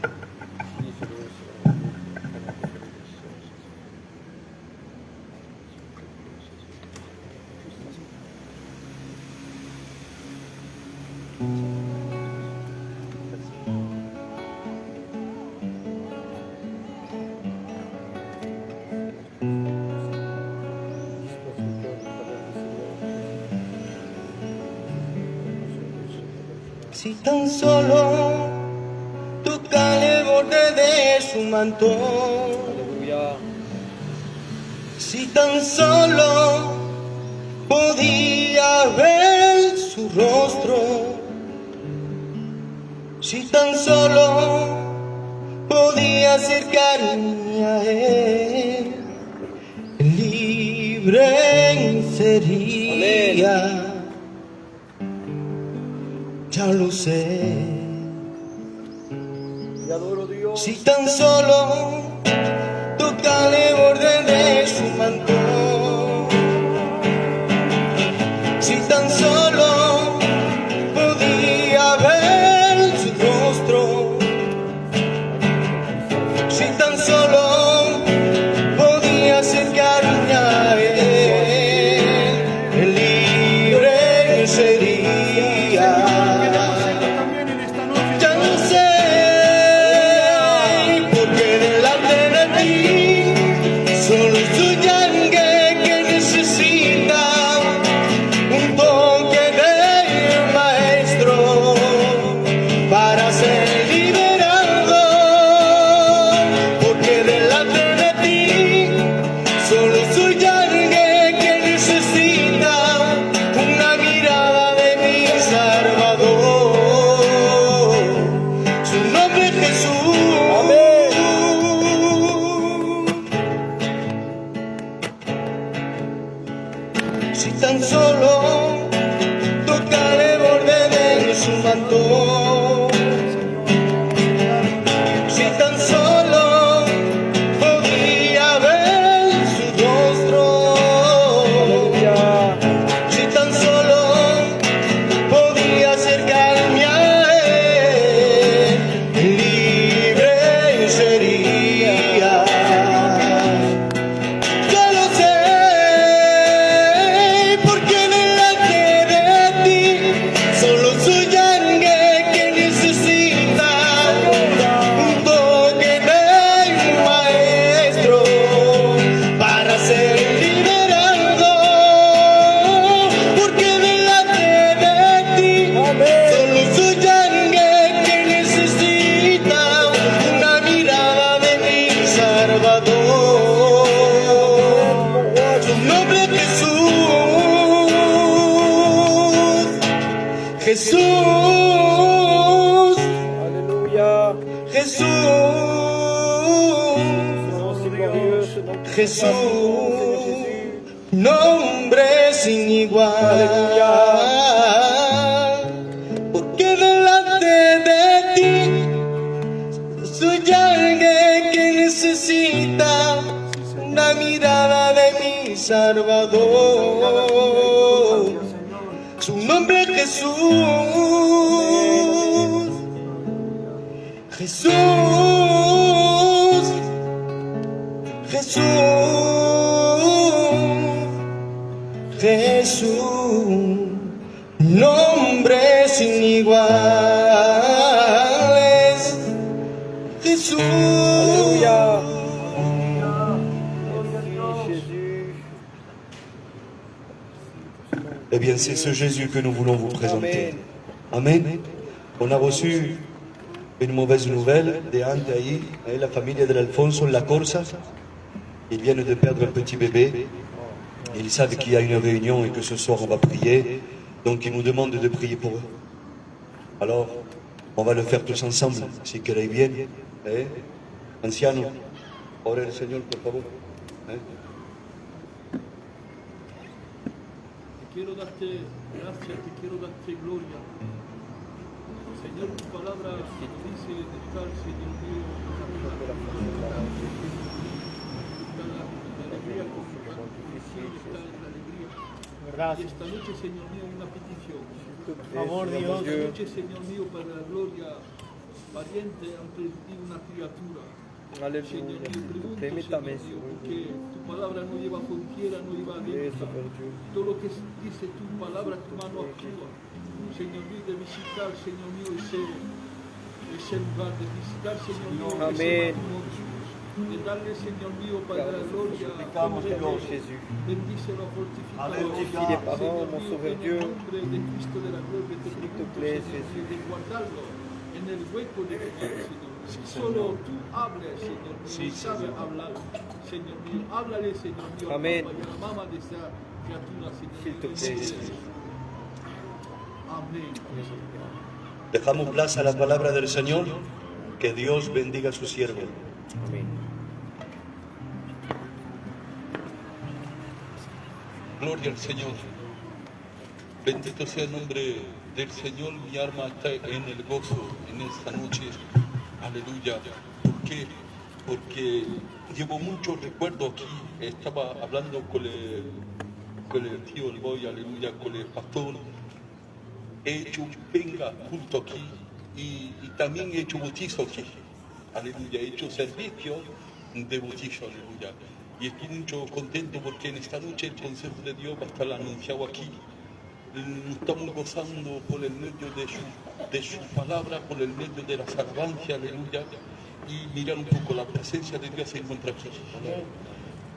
[SPEAKER 6] Si tan solo tocar el borde de su manto,
[SPEAKER 2] Alléluia.
[SPEAKER 6] si tan solo podía ver su rostro, si tan solo podía acercarme a él, libre sería. Ya lo sé.
[SPEAKER 3] Te adoro, Dios.
[SPEAKER 6] Si tan solo tocar el borde de su manto, solo podía ver su rostro, si tan solo podía acercarme a él, libre sería. Ya no sé por qué delante de ti solo soy alguien que necesita un toque del maestro para ser liberado, porque delante de ti solo soy alguien que necesita una mirada de mi Salvador. Su nombre es Jesús. Si tan solo tocar el borde de su manto, si tan solo podía ver su rostro, si tan solo podía acercarme a él, libre sería. Ya lo sé, porque delante de ti solo soy alguien que necesita un toque del maestro para ser liberado, porque delante de ti solo soy alguien que necesita una mirada de mi Salvador. Su nombre es Jesús. Jesús.
[SPEAKER 2] Alléluia.
[SPEAKER 6] Jesús. Jesús. Nombre sin igual. Porque delante de ti soy alguien que necesita una mirada de mi Salvador. Su nombre es Jesús. Jesús. Jesús. Jesús. Nombre sin iguales. Jesús.
[SPEAKER 2] Alléluia. Jésus.
[SPEAKER 1] Eh bien, c'est ce Jésus que nous voulons vous présenter. Amen. On a reçu une mauvaise nouvelle de Ante ahí, la famille de l'Alfonso en la Corsa. Ils viennent de perdre un petit bébé. Ils savent qu'il y a une réunion et que ce soir on va prier. Donc ils nous demandent de prier pour eux. Alors, on va le faire tous ensemble, si queréis bien. Anciano, ora al Señor, por favor.
[SPEAKER 3] Quiero darte gracias, te quiero darte gloria. Señor, tu palabra dice estar, Señor mío, la alegría con está en la alegría. Y esta noche, Señor mío, una petición.
[SPEAKER 2] Por favor, Dios.
[SPEAKER 3] Esta noche, Señor mío, para la gloria, pariente ante ti una criatura. Señor mío, pregunto, Señor mío, porque tu palabra no lleva frontera, no lleva adentro. Todo lo que dice tu palabra, tu mano actúa. Señor mío, de visitar, Señor mío, ese lugar, de visitar, Señor mío, ese matrimonio. De darle, Señor mío, para la gloria.
[SPEAKER 2] Jésus.
[SPEAKER 3] Bendícelo, fortificado.
[SPEAKER 2] Fortifie les parents, mon Sauveur Dieu.
[SPEAKER 3] De Cristo de la gloria, te
[SPEAKER 2] S'il te
[SPEAKER 3] pregunto,
[SPEAKER 2] plaît,
[SPEAKER 3] Señor,
[SPEAKER 2] Jésus.
[SPEAKER 3] de guardarlo en el hueco de tu mano, Señor. Solo tú hables, Señor mío, sabes hablar, Señor mío. Háblale, Señor mío,
[SPEAKER 2] Amén.
[SPEAKER 3] a la mamá de esa criatura, Señor
[SPEAKER 2] S'il te
[SPEAKER 3] mío.
[SPEAKER 2] plaît, Jésus.
[SPEAKER 3] Amén.
[SPEAKER 1] Dejamos plaza a la palabra del Señor. Que Dios bendiga a su siervo.
[SPEAKER 2] Amén.
[SPEAKER 9] Gloria al Señor. Bendito sea el nombre del Señor. Mi alma está en el gozo en esta noche. Aleluya. ¿Por qué? Porque llevo muchos recuerdos aquí. Estaba hablando con con el tío El Boy, aleluya, con el pastor. He hecho venga junto aquí y también he hecho bautizo aquí, aleluya, he hecho servicio de bautizo, aleluya. Y estoy mucho contento porque en esta noche el consejo de Dios va a estar anunciado aquí. Estamos gozando por el medio de su palabra, por el medio de las alabanzas, aleluya. Y mirar un poco, la presencia de Dios se encuentra aquí.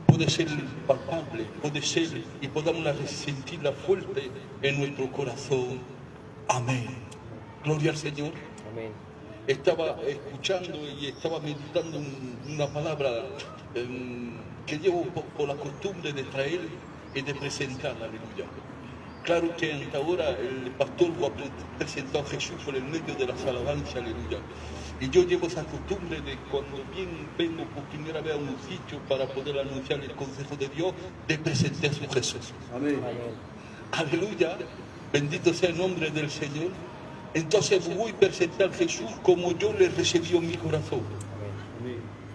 [SPEAKER 9] Puede ser palpable, puede ser y podamos sentirla fuerte en nuestro corazón. Amén. Gloria al Señor.
[SPEAKER 2] Amén.
[SPEAKER 9] Estaba escuchando y estaba meditando una palabra que llevo por la costumbre de traer y de presentar, aleluya. Claro que hasta ahora el pastor ha presentado a Jesús por el medio de las alabanzas, aleluya. Y yo llevo esa costumbre de cuando vengo por primera vez a un sitio para poder anunciar el consejo de Dios, de presentar a su Jesús.
[SPEAKER 2] Amén.
[SPEAKER 9] Aleluya. Bendito sea el nombre del Señor. Entonces voy a presentar a Jesús como yo le recibí en mi corazón.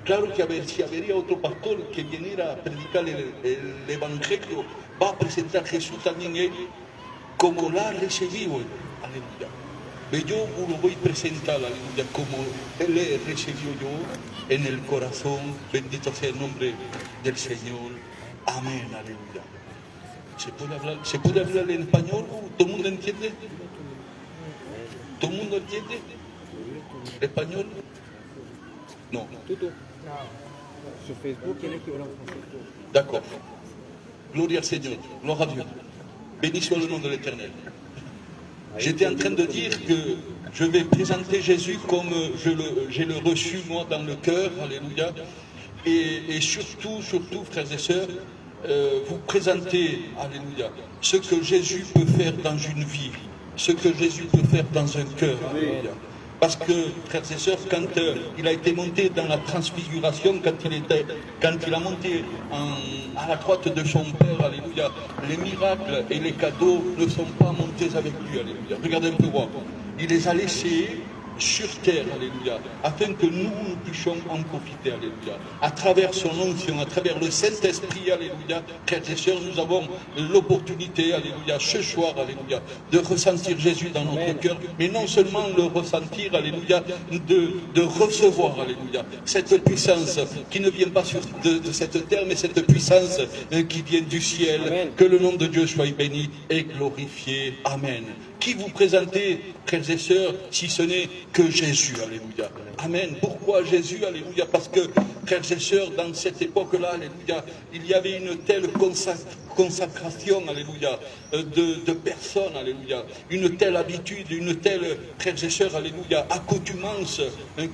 [SPEAKER 9] Claro que si habría otro pastor que viniera a predicar el Evangelio, va a presentar a Jesús también él como la ha recibido él. Aleluya. Pero yo lo voy a presentar, aleluya, como él le recibió yo en el corazón. Bendito sea el nombre del Señor. Amén, aleluya. ¿Se puede hablar en español? ¿Todo el mundo entiende? ¿Todo el mundo entiende? ¿Español? No.
[SPEAKER 2] Sur Facebook, il y en a qui veulent en français.
[SPEAKER 9] D'accord. Gloire au Seigneur. Gloire à Dieu. Béni soit le nom de l'Éternel. J'étais en train de dire que je vais présenter Jésus comme j'ai le reçu moi dans le cœur. Alléluia. Et surtout, frères et sœurs, vous présenter, alléluia, ce que Jésus peut faire dans une vie, ce que Jésus peut faire dans un cœur. Alléluia. Parce que, frères et sœurs, quand il a été monté dans la transfiguration, quand il a monté à la droite de son Père, alléluia, les miracles et les cadeaux ne sont pas montés avec lui, alléluia. Regardez un peu voir. Il les a laissés sur terre, alléluia, afin que nous puissions en profiter, alléluia. À travers son onction, à travers le Saint-Esprit, alléluia, frères et sœurs, nous avons l'opportunité, alléluia, ce soir, alléluia, de ressentir Jésus dans notre cœur, mais non seulement le ressentir, alléluia, de recevoir, alléluia, cette puissance qui ne vient pas de cette terre, mais cette puissance qui vient du ciel. Amen. Que le nom de Dieu soit béni et glorifié. Amen. Qui vous présentez, frères et sœurs, si ce n'est que Jésus, alléluia. Amen. Pourquoi Jésus, alléluia? Parce que, frères et sœurs, dans cette époque-là, alléluia, il y avait une telle consacration, alléluia, de personnes, alléluia, une telle habitude, une telle, frères et sœurs, alléluia, accoutumance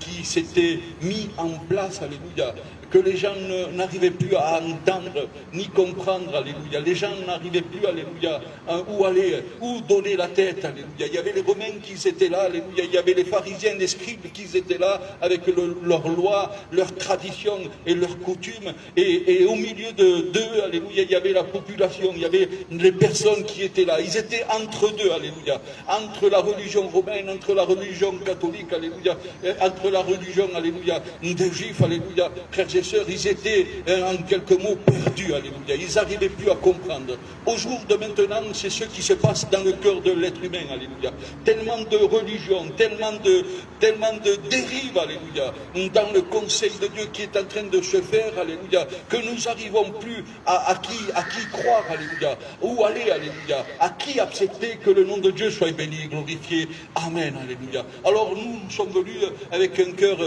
[SPEAKER 9] qui s'était mis en place, alléluia, que les gens n'arrivaient plus à entendre ni comprendre, alléluia. Les gens n'arrivaient plus, alléluia, où aller, où donner la tête, alléluia. Il y avait les Romains qui étaient là, alléluia. Il y avait les pharisiens, les scribes qui étaient là avec leurs lois, leurs traditions et leurs coutumes. Et au milieu d'eux, alléluia, il y avait la population, il y avait les personnes qui étaient là. Ils étaient entre deux, alléluia. Entre la religion romaine, entre la religion catholique, alléluia. Entre la religion, alléluia, des juifs, alléluia. Frères et sœurs, ils étaient en quelques mots perdus, alléluia. Ils n'arrivaient plus à comprendre. Au jour de maintenant, c'est ce qui se passe dans le cœur de l'être humain, alléluia. Tellement de religion, tellement de dérives, alléluia, dans le conseil de Dieu qui est en train de se faire, alléluia, que nous n'arrivons plus à qui croire, alléluia, où aller, alléluia, à qui accepter que le nom de Dieu soit béni, glorifié, amen, alléluia. Alors nous sommes venus avec un cœur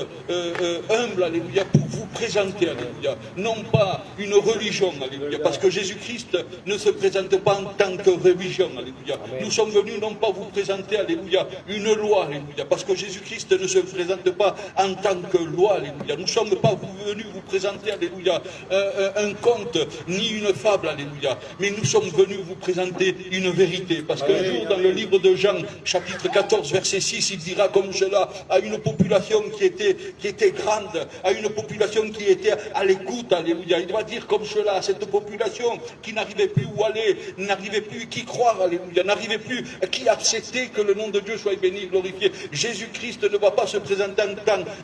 [SPEAKER 9] humble, alléluia, pour vous présenter, alléluia, non pas une religion, alléluia, parce que Jésus-Christ ne se présente pas en tant que religion, alléluia. Nous sommes venus non pas vous présenter, alléluia, une loi, alléluia, parce que Jésus-Christ ne se présente pas en tant que loi, alléluia. Nous ne sommes pas venus vous présenter, alléluia, un conte, ni une fable, alléluia, mais nous sommes venus vous présenter une vérité, parce qu'un jour dans le livre de Jean, chapitre 14, verset 6, il dira comme cela à une population qui était grande, à une population qui était à l'écoute, alléluia. Il va dire comme cela à cette population qui n'arrivait plus où aller, n'arrivait plus qui croire, alléluia, n'arrivait plus qui accepter que le nom de Dieu soit béni, glorifié. Jésus-Christ ne va pas se présenter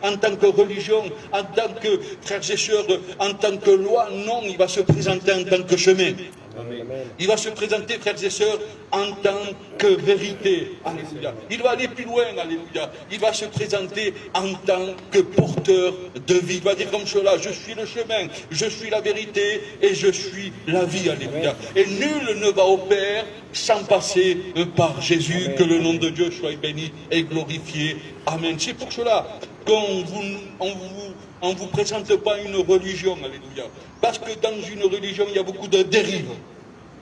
[SPEAKER 9] en tant que religion, en tant que frères et sœurs, en tant que loi, non, il va se présenter en tant que chemin. Il va se présenter, frères et sœurs, en tant que vérité. Alléluia. Il va aller plus loin. Alléluia. Il va se présenter en tant que porteur de vie. Il va dire comme cela, je suis le chemin, je suis la vérité et je suis la vie. Alléluia. Et nul ne va au Père sans passer par Jésus. Amen. Que le nom de Dieu soit béni et glorifié. Amen. C'est pour cela qu'on on vous présente pas une religion. Alléluia. Parce que dans une religion, il y a beaucoup de dérives.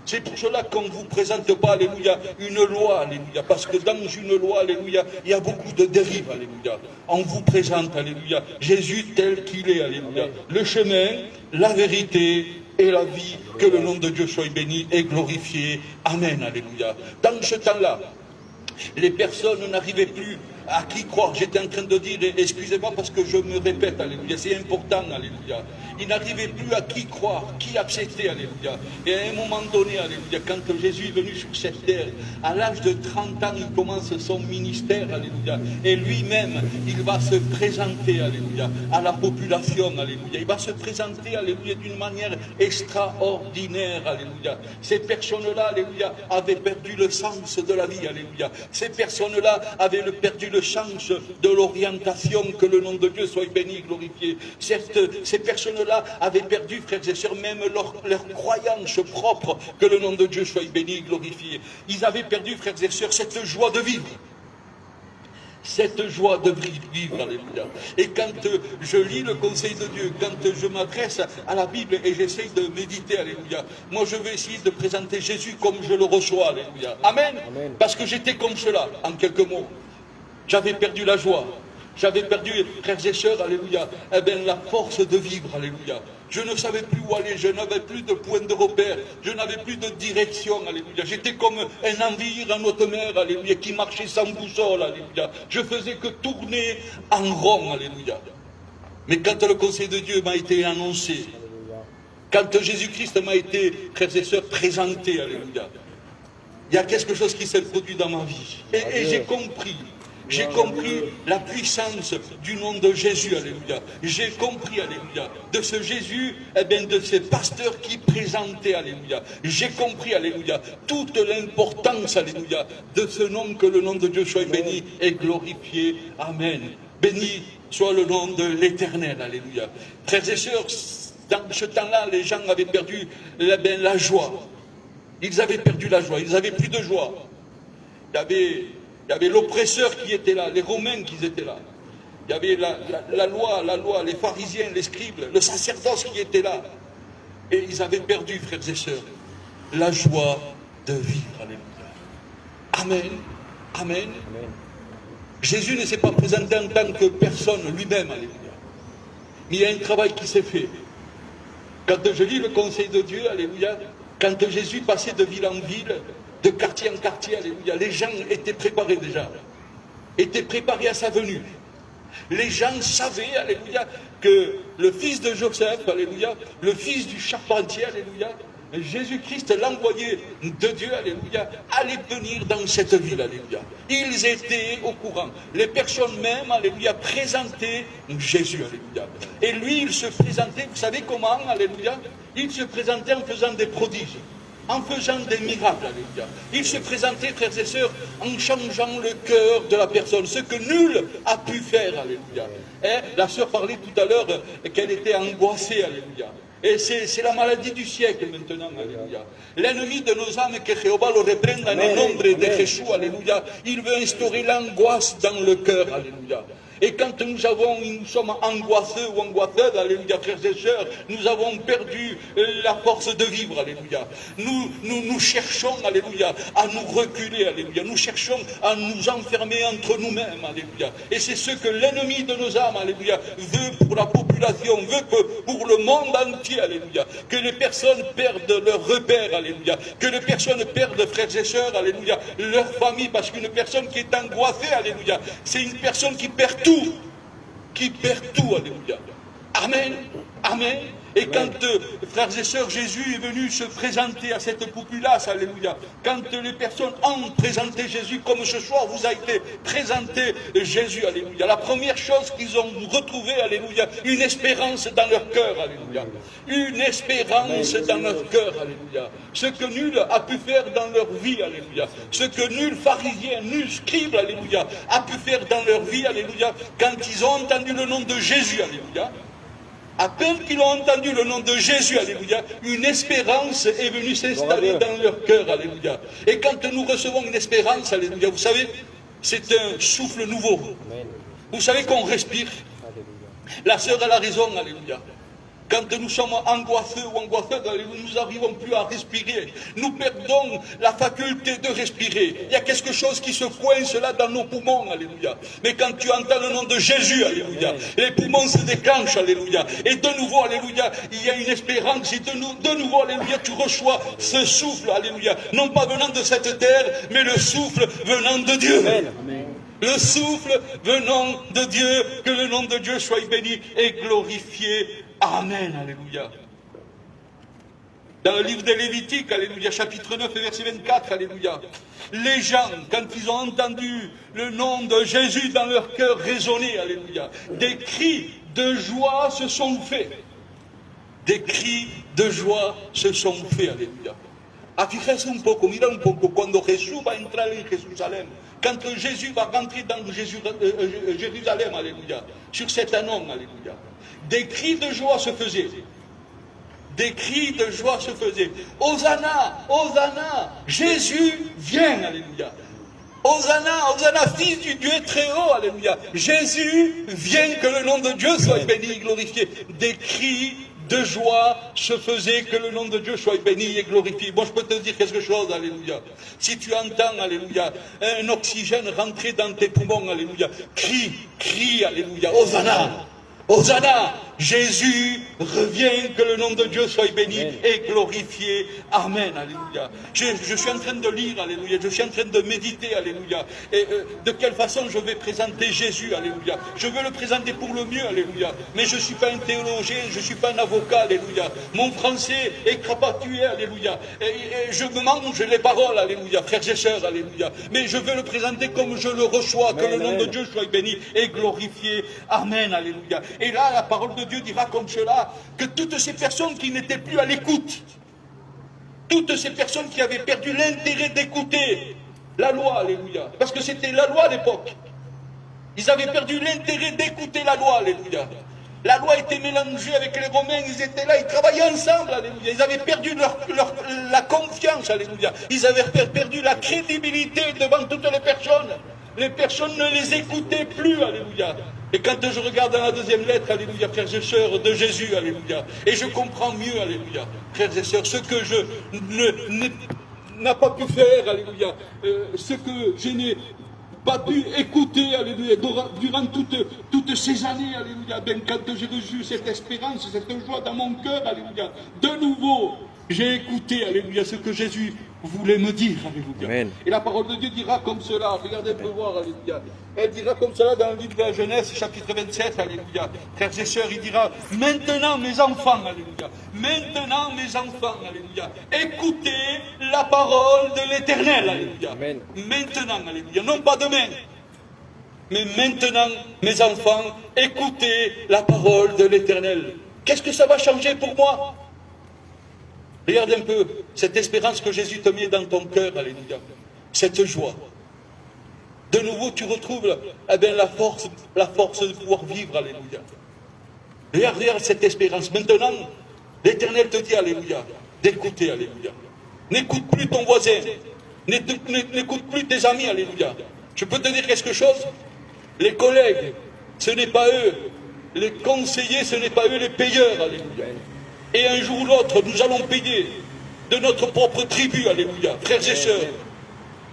[SPEAKER 9] C'est pour cela qu'on ne vous présente pas, alléluia, une loi, alléluia. Parce que dans une loi, alléluia, il y a beaucoup de dérives, alléluia. On vous présente, alléluia, Jésus tel qu'il est, alléluia. Le chemin, la vérité et la vie. Que le nom de Dieu soit béni et glorifié. Amen, alléluia. Dans ce temps-là, les personnes n'arrivaient plus à qui croire. J'étais en train de dire, excusez-moi parce que je me répète, alléluia, c'est important, alléluia. Ils n'arrivaient plus à qui croire, qui accepter, alléluia. Et à un moment donné, alléluia, quand Jésus est venu sur cette terre, à l'âge de 30 ans, il commence son ministère, alléluia. Et lui-même, il va se présenter, alléluia, à la population, alléluia. Il va se présenter, alléluia, d'une manière extraordinaire, alléluia. Ces personnes-là, alléluia, avaient perdu le sens de la vie, alléluia. Ces personnes-là avaient perdu le sens de l'orientation. Que le nom de Dieu soit béni, glorifié. Ces personnes-là avaient perdu, frères et sœurs, même leur croyance propre. Que le nom de Dieu soit béni, glorifié. Ils avaient perdu, frères et sœurs, cette joie de vivre. Cette joie de vivre, alléluia. Et quand je lis le conseil de Dieu, quand je m'adresse à la Bible et j'essaye de méditer, alléluia, moi je vais essayer de présenter Jésus comme je le reçois, alléluia. Amen. Amen. Parce que j'étais comme cela, en quelques mots. J'avais perdu la joie. J'avais perdu, frères et sœurs, alléluia, eh bien, la force de vivre, alléluia. Je ne savais plus où aller, je n'avais plus de point de repère, je n'avais plus de direction, alléluia. J'étais comme un navire en haute mer, alléluia, qui marchait sans boussole, alléluia. Je faisais que tourner en rond, alléluia. Mais quand le conseil de Dieu m'a été annoncé, quand Jésus-Christ m'a été, frères et sœurs, présenté, alléluia, il y a quelque chose qui s'est produit dans ma vie. Et j'ai compris. J'ai compris la puissance du nom de Jésus, alléluia. J'ai compris, alléluia, de ce Jésus, eh bien, de ces pasteurs qui présentaient, alléluia. J'ai compris, alléluia, toute l'importance, alléluia, de ce nom, que le nom de Dieu soit béni et glorifié. Amen. Béni soit le nom de l'Éternel, alléluia. Frères et sœurs, dans ce temps-là, les gens avaient perdu la joie. Ils avaient perdu la joie, ils n'avaient plus de joie. Il y avait l'oppresseur qui était là, les Romains qui étaient là. Il y avait la loi, les pharisiens, les scribes, le sacerdoce qui était là. Et ils avaient perdu, frères et sœurs, la joie de vivre. Alléluia. Amen. Amen. Amen. Jésus ne s'est pas présenté en tant que personne lui-même. Alléluia. Mais il y a un travail qui s'est fait. Quand je lis le conseil de Dieu, alléluia, quand Jésus passait de ville en ville, de quartier en quartier, alléluia, les gens étaient préparés déjà, étaient préparés à sa venue. Les gens savaient, alléluia, que le fils de Joseph, alléluia, le fils du charpentier, alléluia, Jésus-Christ, l'envoyé de Dieu, alléluia, allait venir dans cette ville, alléluia. Ils étaient au courant. Les personnes même, alléluia, présentaient Jésus, alléluia. Et lui, il se présentait, vous savez comment, alléluia? Il se présentait en faisant des prodiges, en faisant des miracles, alléluia. Il se présentait, frères et sœurs, en changeant le cœur de la personne, ce que nul a pu faire, alléluia. Et la sœur parlait tout à l'heure qu'elle était angoissée, alléluia. Et c'est la maladie du siècle maintenant, alléluia. L'ennemi de nos âmes, que Jéhovah le reprenne dans le nombre de Jésus, alléluia, il veut instaurer l'angoisse dans le cœur, alléluia. Et quand nous sommes angoissés ou angoisseuses, alléluia, frères et sœurs, nous avons perdu la force de vivre, alléluia. Nous cherchons, alléluia, à nous reculer, alléluia. Nous cherchons à nous enfermer entre nous-mêmes, alléluia. Et c'est ce que l'ennemi de nos âmes, alléluia, veut pour la population, veut pour le monde entier, alléluia. Que les personnes perdent leur repère, alléluia. Que les personnes perdent, frères et sœurs, alléluia, leur famille, parce qu'une personne qui est angoissée, alléluia, c'est une personne qui perd tout, alléluia. Amen, amen. Et quand, frères et sœurs, Jésus est venu se présenter à cette populace, alléluia, quand les personnes ont présenté Jésus, comme ce soir vous a été présenté Jésus, alléluia, la première chose qu'ils ont retrouvé, alléluia, une espérance dans leur cœur, alléluia, une espérance dans leur cœur, alléluia, ce que nul a pu faire dans leur vie, alléluia, ce que nul pharisien, nul scribe, alléluia, a pu faire dans leur vie, alléluia, quand ils ont entendu le nom de Jésus, alléluia. À peine qu'ils ont entendu le nom de Jésus, alléluia, une espérance est venue s'installer dans leur cœur, alléluia. Et quand nous recevons une espérance, alléluia, vous savez, c'est un souffle nouveau. Vous savez qu'on respire. La sœur, elle a raison, alléluia. Quand nous sommes angoisseux ou angoisseuses, nous n'arrivons plus à respirer. Nous perdons la faculté de respirer. Il y a quelque chose qui se coince là dans nos poumons, alléluia. Mais quand tu entends le nom de Jésus, alléluia, les poumons se déclenchent, alléluia. Et de nouveau, alléluia, il y a une espérance. Et de nouveau, alléluia, tu reçois ce souffle, alléluia. Non pas venant de cette terre, mais le souffle venant de Dieu. Amen. Le souffle venant de Dieu, que le nom de Dieu soit béni et glorifié. Amen, alléluia. Dans le livre de Lévitique, alléluia, chapitre 9 et verset 24, alléluia. Les gens, quand ils ont entendu le nom de Jésus dans leur cœur résonner, alléluia, des cris de joie se sont faits. Des cris de joie se sont faits, alléluia. Ah, fíjese un poco, mira un poco, cuando Jesús va a entrar en Jérusalem, quand Jésus va rentrer dans Jérusalem, alléluia, sur cet anon, alléluia, des cris de joie se faisaient. Des cris de joie se faisaient. Hosanna, Hosanna, Jésus vient, alléluia. Hosanna, Hosanna, fils du Dieu très haut, alléluia. Jésus vient, que le nom de Dieu soit béni et glorifié. Des cris de joie se faisaient, que le nom de Dieu soit béni et glorifié. Bon, je peux te dire quelque chose, alléluia. Si tu entends, alléluia, un oxygène rentrer dans tes poumons, alléluia, crie, alléluia, Hosanna. Hosanna, Jésus revient, que le nom de Dieu soit béni et glorifié. Amen, alléluia. Je suis en train de lire, alléluia, je suis en train de méditer, alléluia. Et de quelle façon je vais présenter Jésus, alléluia. Je veux le présenter pour le mieux, alléluia. Mais je ne suis pas un théologien, je ne suis pas un avocat, alléluia. Mon français est crapatué, alléluia. Et je me mange les paroles, alléluia, frères et sœurs, alléluia. Mais je veux le présenter comme je le reçois, que le nom de Dieu soit béni et glorifié. Amen, alléluia. Et là, la parole de Dieu dira comme cela, que toutes ces personnes qui n'étaient plus à l'écoute, toutes ces personnes qui avaient perdu l'intérêt d'écouter la loi, alléluia, parce que c'était la loi à l'époque, ils avaient perdu l'intérêt d'écouter la loi, alléluia. La loi était mélangée avec les Romains, ils étaient là, ils travaillaient ensemble, alléluia. Ils avaient perdu la confiance, alléluia. Ils avaient perdu la crédibilité devant toutes les personnes. Les personnes ne les écoutaient plus, alléluia. Et quand je regarde dans la deuxième lettre, alléluia, frères et sœurs, de Jésus, alléluia, et je comprends mieux, alléluia, frères et sœurs, ce que je n'ai pas pu faire, alléluia, ce que je n'ai pas pu écouter, alléluia, durant toutes ces années, alléluia, bien quand j'ai reçu cette espérance, cette joie dans mon cœur, alléluia, de nouveau, j'ai écouté, alléluia, ce que Jésus voulait me dire, alléluia. Amen. Et la parole de Dieu dira comme cela, regardez pour voir, alléluia. Elle dira comme cela dans le livre de la Genèse, chapitre 27, alléluia. Frères et sœurs, il dira, maintenant mes enfants, alléluia. Maintenant mes enfants, alléluia. Écoutez la parole de l'Éternel, alléluia. Amen. Maintenant, alléluia. Non pas demain. Mais maintenant, mes enfants, écoutez la parole de l'Éternel. Qu'est-ce que ça va changer pour moi? Regarde un peu cette espérance que Jésus te met dans ton cœur, alléluia. Cette joie. De nouveau, tu retrouves la force de pouvoir vivre, alléluia. Regarde cette espérance. Maintenant, l'Éternel te dit, alléluia, d'écouter, alléluia. N'écoute plus ton voisin. N'écoute plus tes amis, alléluia. Je peux te dire quelque chose? Les collègues, ce n'est pas eux. Les conseillers, ce n'est pas eux les payeurs, alléluia. Et un jour ou l'autre, nous allons payer de notre propre tribu, alléluia. Frères et sœurs,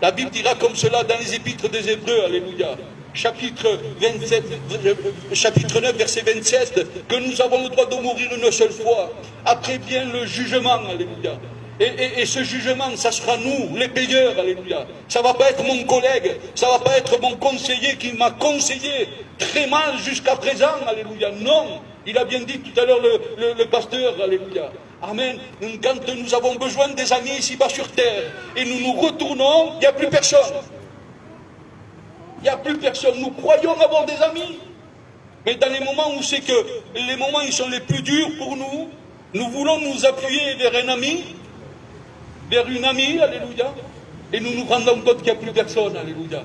[SPEAKER 9] la Bible dira comme cela dans les épîtres des Hébreux, alléluia. Chapitre 9, verset 27, que nous avons le droit de mourir une seule fois. Après vient le jugement, alléluia. Et ce jugement, ça sera nous, les payeurs, alléluia. Ça va pas être mon collègue, ça va pas être mon conseiller qui m'a conseillé très mal jusqu'à présent, alléluia. Non. Il a bien dit tout à l'heure le pasteur, alléluia. Amen. Quand nous avons besoin des amis ici-bas sur terre, et nous nous retournons, il n'y a plus personne. Il n'y a plus personne. Nous croyons avoir des amis. Mais dans les moments où c'est que les moments ils sont les plus durs pour nous, nous voulons nous appuyer vers un ami, vers une amie, alléluia, et nous nous rendons compte qu'il n'y a plus personne, alléluia.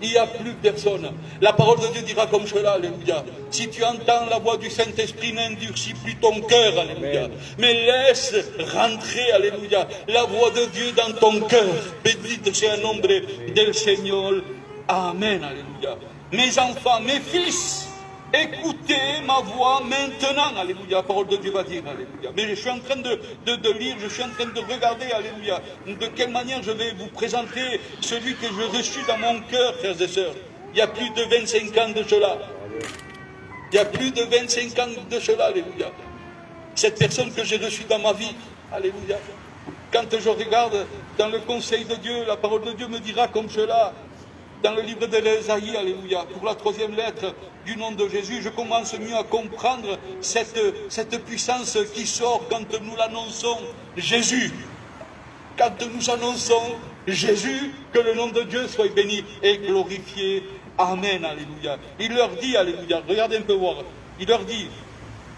[SPEAKER 9] Il n'y a plus personne. La parole de Dieu dira comme cela, alléluia. Si tu entends la voix du Saint-Esprit, n'endurcis plus ton cœur, alléluia. Mais laisse rentrer, alléluia, la voix de Dieu dans ton cœur. Bendito sea el nombre del Señor. Amen, alléluia. Mes enfants, mes fils, écoutez ma voix maintenant, alléluia. La parole de Dieu va dire, alléluia. Mais je suis en train de lire, je suis en train de regarder, alléluia, de quelle manière je vais vous présenter celui que je reçus dans mon cœur, frères et sœurs. Il y a plus de 25 ans de cela. Il y a plus de 25 ans de cela, alléluia. Cette personne que j'ai reçue dans ma vie, alléluia. Quand je regarde dans le conseil de Dieu, la parole de Dieu me dira comme cela. Dans le livre de l'Ésaïe, alléluia, pour la 3e lettre du nom de Jésus, je commence mieux à comprendre cette puissance qui sort quand nous l'annonçons. Jésus, quand nous annonçons Jésus, que le nom de Dieu soit béni et glorifié. Amen, alléluia. Il leur dit, alléluia, regardez un peu voir, il leur dit,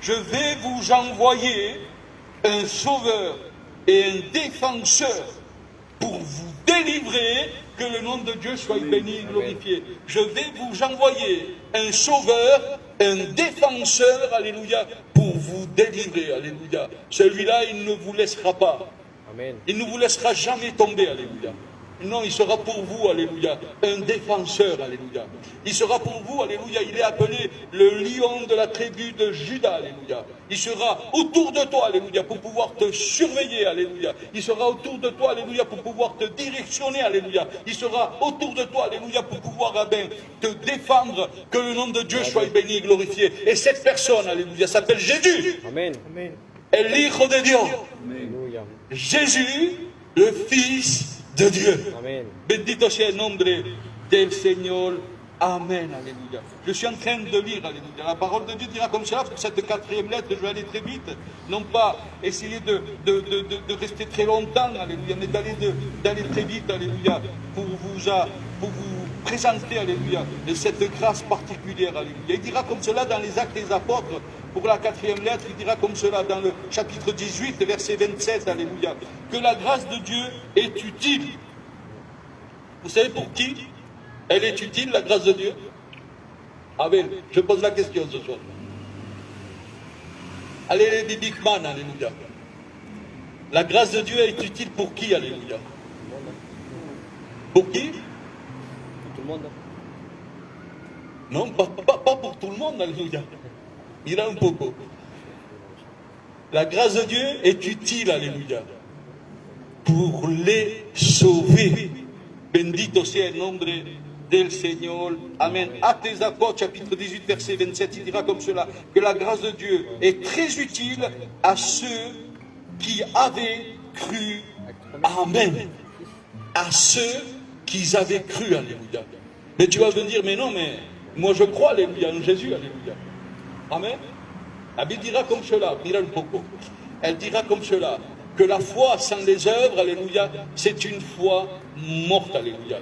[SPEAKER 9] je vais vous envoyer un sauveur et un défenseur pour vous délivrer, que le nom de Dieu soit béni et glorifié. Je vais vous envoyer un sauveur, un défenseur, alléluia, pour vous délivrer, alléluia. Celui-là, il ne vous laissera pas.
[SPEAKER 2] Amen.
[SPEAKER 9] Il ne vous laissera jamais tomber, alléluia. Non, il sera pour vous, alléluia, un défenseur, alléluia. Il sera pour vous, alléluia, il est appelé le lion de la tribu de Juda, alléluia. Il sera autour de toi, alléluia, pour pouvoir te surveiller, alléluia. Il sera autour de toi, alléluia, pour pouvoir te directionner, alléluia. Il sera autour de toi, alléluia, pour pouvoir, te défendre, que le nom de Dieu soit béni et glorifié. Et cette personne, alléluia, s'appelle Jésus.
[SPEAKER 2] Amen.
[SPEAKER 9] El Hijo de Dios.
[SPEAKER 2] Alléluia.
[SPEAKER 9] Jésus, le Fils de Dieu.
[SPEAKER 2] Amen.
[SPEAKER 9] Bendito sea el nombre del Señor. Amen. Alléluia. Je suis en train de lire, alléluia. La parole de Dieu dira comme cela, pour cette 4e lettre, je vais aller très vite. Non pas essayer de rester très longtemps, alléluia, mais d'aller très vite, alléluia, pour vous présenter, alléluia, cette grâce particulière, alléluia. Il dira comme cela dans les Actes des Apôtres, pour la 4e lettre, il dira comme cela dans le chapitre 18, verset 27, alléluia, que la grâce de Dieu est utile. Vous savez pour qui elle est utile, la grâce de Dieu? Amen. Je pose la question ce soir. Allez, les big man, alléluia. La grâce de Dieu est utile pour qui, alléluia? Pour qui?
[SPEAKER 2] Pour tout le monde.
[SPEAKER 9] Non, pas pour tout le monde, alléluia. Mira un poco. La grâce de Dieu est utile, alléluia, pour les sauver. Bendito sea el nombre del Señor. Amen. Actes des Apôtres, chapitre 18, verset 27, il dira comme cela, que la grâce de Dieu est très utile à ceux qui avaient cru. Amen. À ceux qui avaient cru, alléluia. Mais tu vas me dire, mais non, mais moi je crois, alléluia, en Jésus, alléluia. Amen. La Bible dira comme cela, mira un poco. Elle dira comme cela, que la foi sans les œuvres, alléluia, c'est une foi morte, alléluia.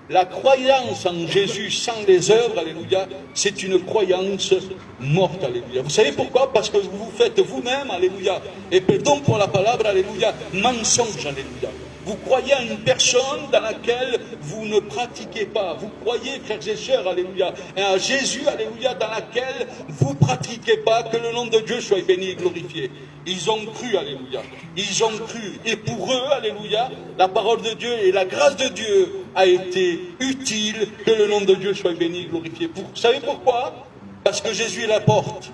[SPEAKER 9] La croyance en Jésus sans les œuvres, alléluia, c'est une croyance morte, alléluia. Vous savez pourquoi? Parce que vous vous faites vous-même, alléluia, et pardon pour la parole, alléluia, mensonge, alléluia. Vous croyez à une personne dans laquelle vous ne pratiquez pas. Vous croyez, frères et sœurs, alléluia, à Jésus, alléluia, dans laquelle vous ne pratiquez pas. Que le nom de Dieu soit béni et glorifié. Ils ont cru, alléluia. Ils ont cru. Et pour eux, alléluia, la parole de Dieu et la grâce de Dieu a été utile. Que le nom de Dieu soit béni et glorifié. Vous savez pourquoi? Parce que Jésus est la porte.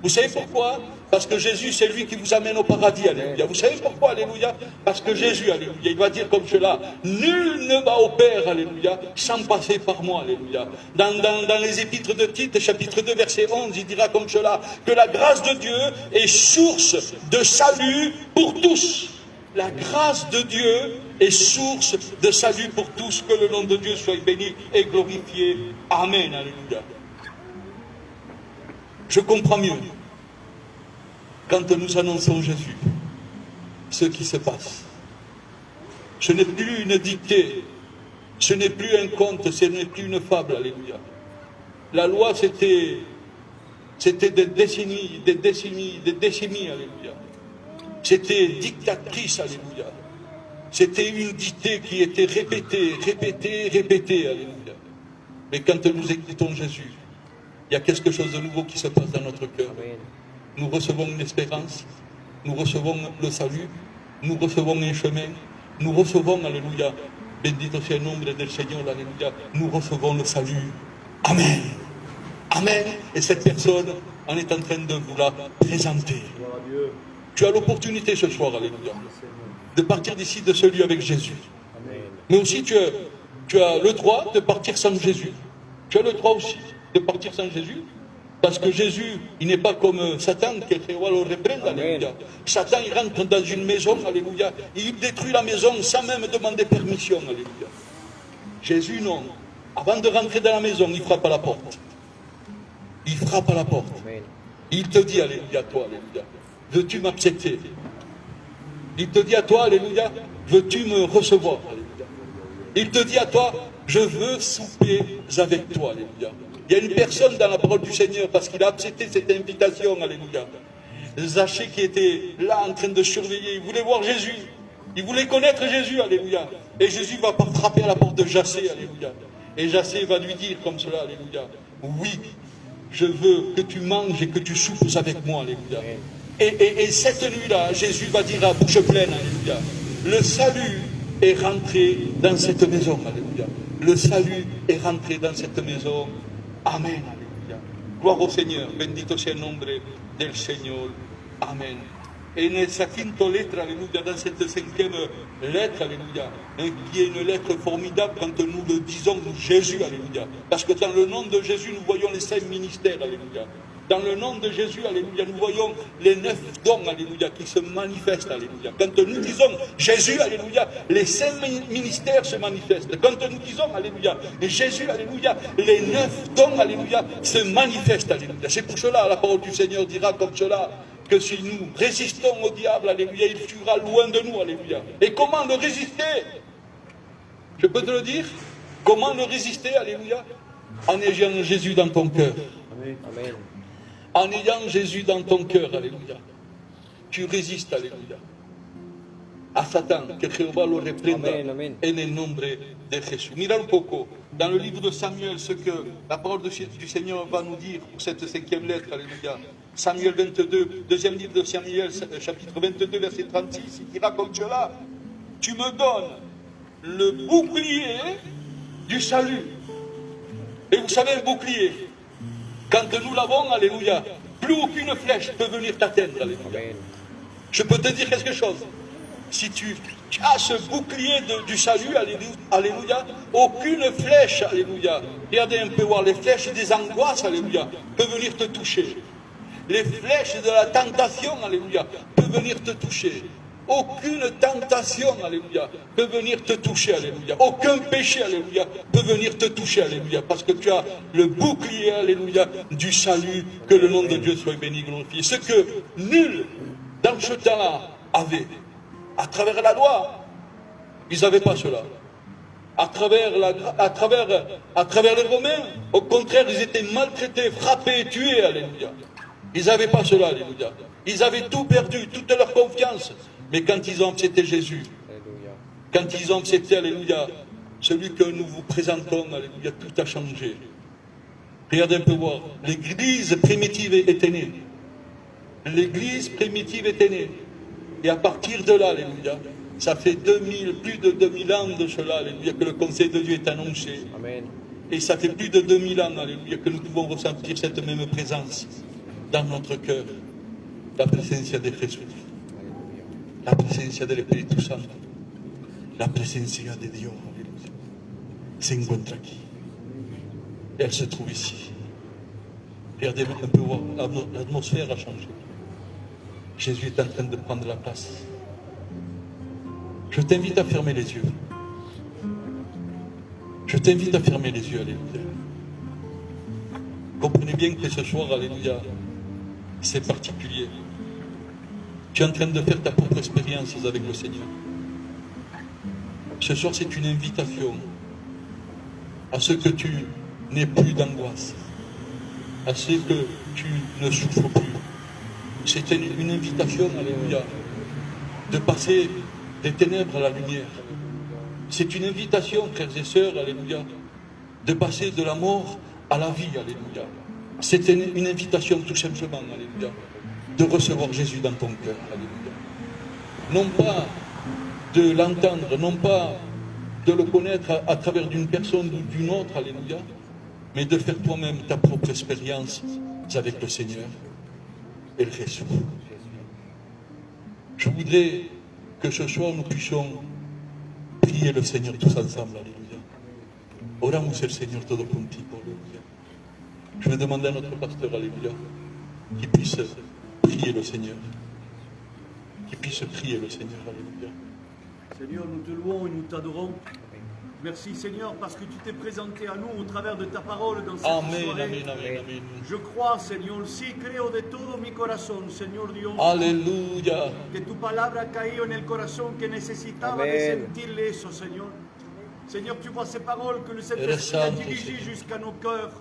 [SPEAKER 9] Vous savez pourquoi? Parce que Jésus, c'est lui qui vous amène au paradis, alléluia. Vous savez pourquoi, alléluia? Parce que Jésus, alléluia, il va dire comme cela, nul ne va au Père, alléluia, sans passer par moi, alléluia. Dans les épîtres de Tite, chapitre 2, verset 11, il dira comme cela, que la grâce de Dieu est source de salut pour tous. La grâce de Dieu est source de salut pour tous. Que le nom de Dieu soit béni et glorifié. Amen, alléluia. Je comprends mieux. quand nous annonçons Jésus, ce qui se passe. Ce n'est plus une dictée, ce n'est plus un conte, ce n'est plus une fable, alléluia. La loi, c'était des décennies, alléluia. C'était dictatrice, alléluia. C'était une dictée qui était répétée, alléluia. Mais quand nous écoutons Jésus, il y a quelque chose de nouveau qui se passe dans notre cœur. Nous recevons une espérance, nous recevons le salut, nous recevons un chemin, nous recevons, alléluia, bendito sea el nombre del Señor, alléluia, nous recevons le salut. Amen. Amen. Et cette personne, on est en train de vous la présenter. Tu as l'opportunité ce soir, alléluia, de partir d'ici, de ce lieu avec Jésus. Mais aussi tu as le droit de partir sans Jésus. Tu as le droit aussi de partir sans Jésus. Parce que Jésus, il n'est pas comme Satan, qui le reprend, alléluia. Satan, il rentre dans une maison, alléluia. Il détruit la maison sans même demander permission, alléluia. Jésus, non. Avant de rentrer dans la maison, il frappe à la porte. Il frappe à la porte. Il te dit, alléluia, toi, alléluia, veux-tu m'accepter? Il te dit à toi, alléluia, veux-tu me recevoir, alléluia. Il te dit à toi, je veux souper avec toi, alléluia. Il y a une personne dans la parole du Seigneur, parce qu'il a accepté cette invitation, alléluia. Zaché qui était là en train de surveiller, il voulait voir Jésus. Il voulait connaître Jésus, alléluia. Et Jésus va frapper à la porte de Zaché, alléluia. Et Zaché va lui dire comme cela, alléluia, oui, je veux que tu manges et que tu soupes avec moi, alléluia. Et cette nuit-là, Jésus va dire à bouche pleine, alléluia, le salut est rentré dans cette maison, alléluia. Le salut est rentré dans cette maison. Amen, alléluia. Gloire au Seigneur. Bendito sea el nombre del Señor. Amen. Et dans sa quinte lettre, alléluia, dans cette cinquième lettre, alléluia, qui est une lettre formidable quand nous le disons, Jésus, alléluia. Parce que dans le nom de Jésus, nous voyons les 5 ministères, alléluia. Dans le nom de Jésus, alléluia, nous voyons les 9 dons, alléluia, qui se manifestent, alléluia. Quand nous disons Jésus, alléluia, les 5 ministères se manifestent. Quand nous disons, alléluia, Jésus, alléluia, les 9 dons, alléluia, se manifestent, alléluia. C'est pour cela, la parole du Seigneur dira comme cela, que si nous résistons au diable, alléluia, il fuira loin de nous, alléluia. Et comment le résister? Je peux te le dire? Comment le résister, alléluia? En ayant Jésus dans ton cœur.
[SPEAKER 2] Amen.
[SPEAKER 9] En ayant Jésus dans ton cœur, alléluia, tu résistes, alléluia, a Satan, que Jehová lo reprenda en el nombre de Jésus. Mira un poco, dans le livre de Samuel, ce que la parole du Seigneur va nous dire pour cette 5e lettre, alléluia. Samuel 22, deuxième livre de Samuel, chapitre 22, verset 36, il dira comme cela, tu me donnes le bouclier du salut. Et vous savez, le bouclier, quand nous l'avons, alléluia, plus aucune flèche peut venir t'atteindre, alléluia. Je peux te dire quelque chose. Si tu as ce bouclier du salut, alléluia, aucune flèche, alléluia. Regardez un peu voir les flèches des angoisses, alléluia, peuvent venir te toucher. Les flèches de la tentation, alléluia, peuvent venir te toucher. Aucune tentation, alléluia, peut venir te toucher, alléluia. Aucun péché, alléluia, peut venir te toucher, alléluia. Parce que tu as le bouclier, alléluia, du salut, que le nom de Dieu soit béni, glorifié. Ce que nul dans ce temps-là avait. À travers la loi, ils n'avaient pas cela. À travers les Romains, au contraire, ils étaient maltraités, frappés, tués, alléluia. Ils n'avaient pas cela, alléluia. Ils avaient tout perdu, toute leur confiance. Mais quand ils ont accepté Jésus, quand ils ont accepté, alléluia, celui que nous vous présentons, alléluia, tout a changé. Regardez un peu voir. L'église primitive était née. L'église primitive était née. Et à partir de là, alléluia, ça fait plus de 2000 ans de cela, alléluia, que le conseil de Dieu est annoncé.
[SPEAKER 2] Amen.
[SPEAKER 9] Et ça fait plus de 2000 ans, alléluia, que nous pouvons ressentir cette même présence dans notre cœur. La présence de Jésus. La presencia del Espíritu Santo, la presencia de Dios, aleluya, se encuentra aquí. Elle se trouve ici. Regardez un peu, l'atmosphère a changé. Jésus est en train de prendre la place. Je t'invite à fermer les yeux. Je t'invite à fermer les yeux, alléluia. Comprenez bien que ce soir, alléluia, c'est particulier. Tu es en train de faire ta propre expérience avec le Seigneur. Ce soir, c'est une invitation à ce que tu n'aies plus d'angoisse, à ce que tu ne souffres plus. C'est une invitation, alléluia, de passer des ténèbres à la lumière. C'est une invitation, frères et sœurs, alléluia, de passer de la mort à la vie, alléluia. C'est une invitation tout simplement, alléluia, de recevoir Jésus dans ton cœur, alléluia. Non pas de l'entendre, non pas de le connaître à travers d'une personne ou d'une autre, alléluia, mais de faire toi-même ta propre expérience avec le Seigneur et le Jésus. Je voudrais que ce soir nous puissions prier le Seigneur tous ensemble, alléluia. Oramos el Señor todo puntito, alléluia. Je vais demander à notre pasteur, alléluia, qu'il puisse prier le Seigneur. Qu'il puisse prier le Seigneur, alléluia.
[SPEAKER 3] Seigneur, nous te louons et nous t'adorons. Merci Seigneur parce que tu t'es présenté à nous au travers de ta parole dans cette
[SPEAKER 9] Amen,
[SPEAKER 3] soirée.
[SPEAKER 9] amen, amen, amen.
[SPEAKER 3] Je crois, Señor, sí creo de todo mi corazón, Señor Dios,
[SPEAKER 9] Alléluia.
[SPEAKER 3] que tu palabra ha caído en el corazón que necesitaba de sentirle eso, Señor. Seigneur, tu vois ces paroles que le Saint-Esprit a dirigées jusqu'à nos cœurs.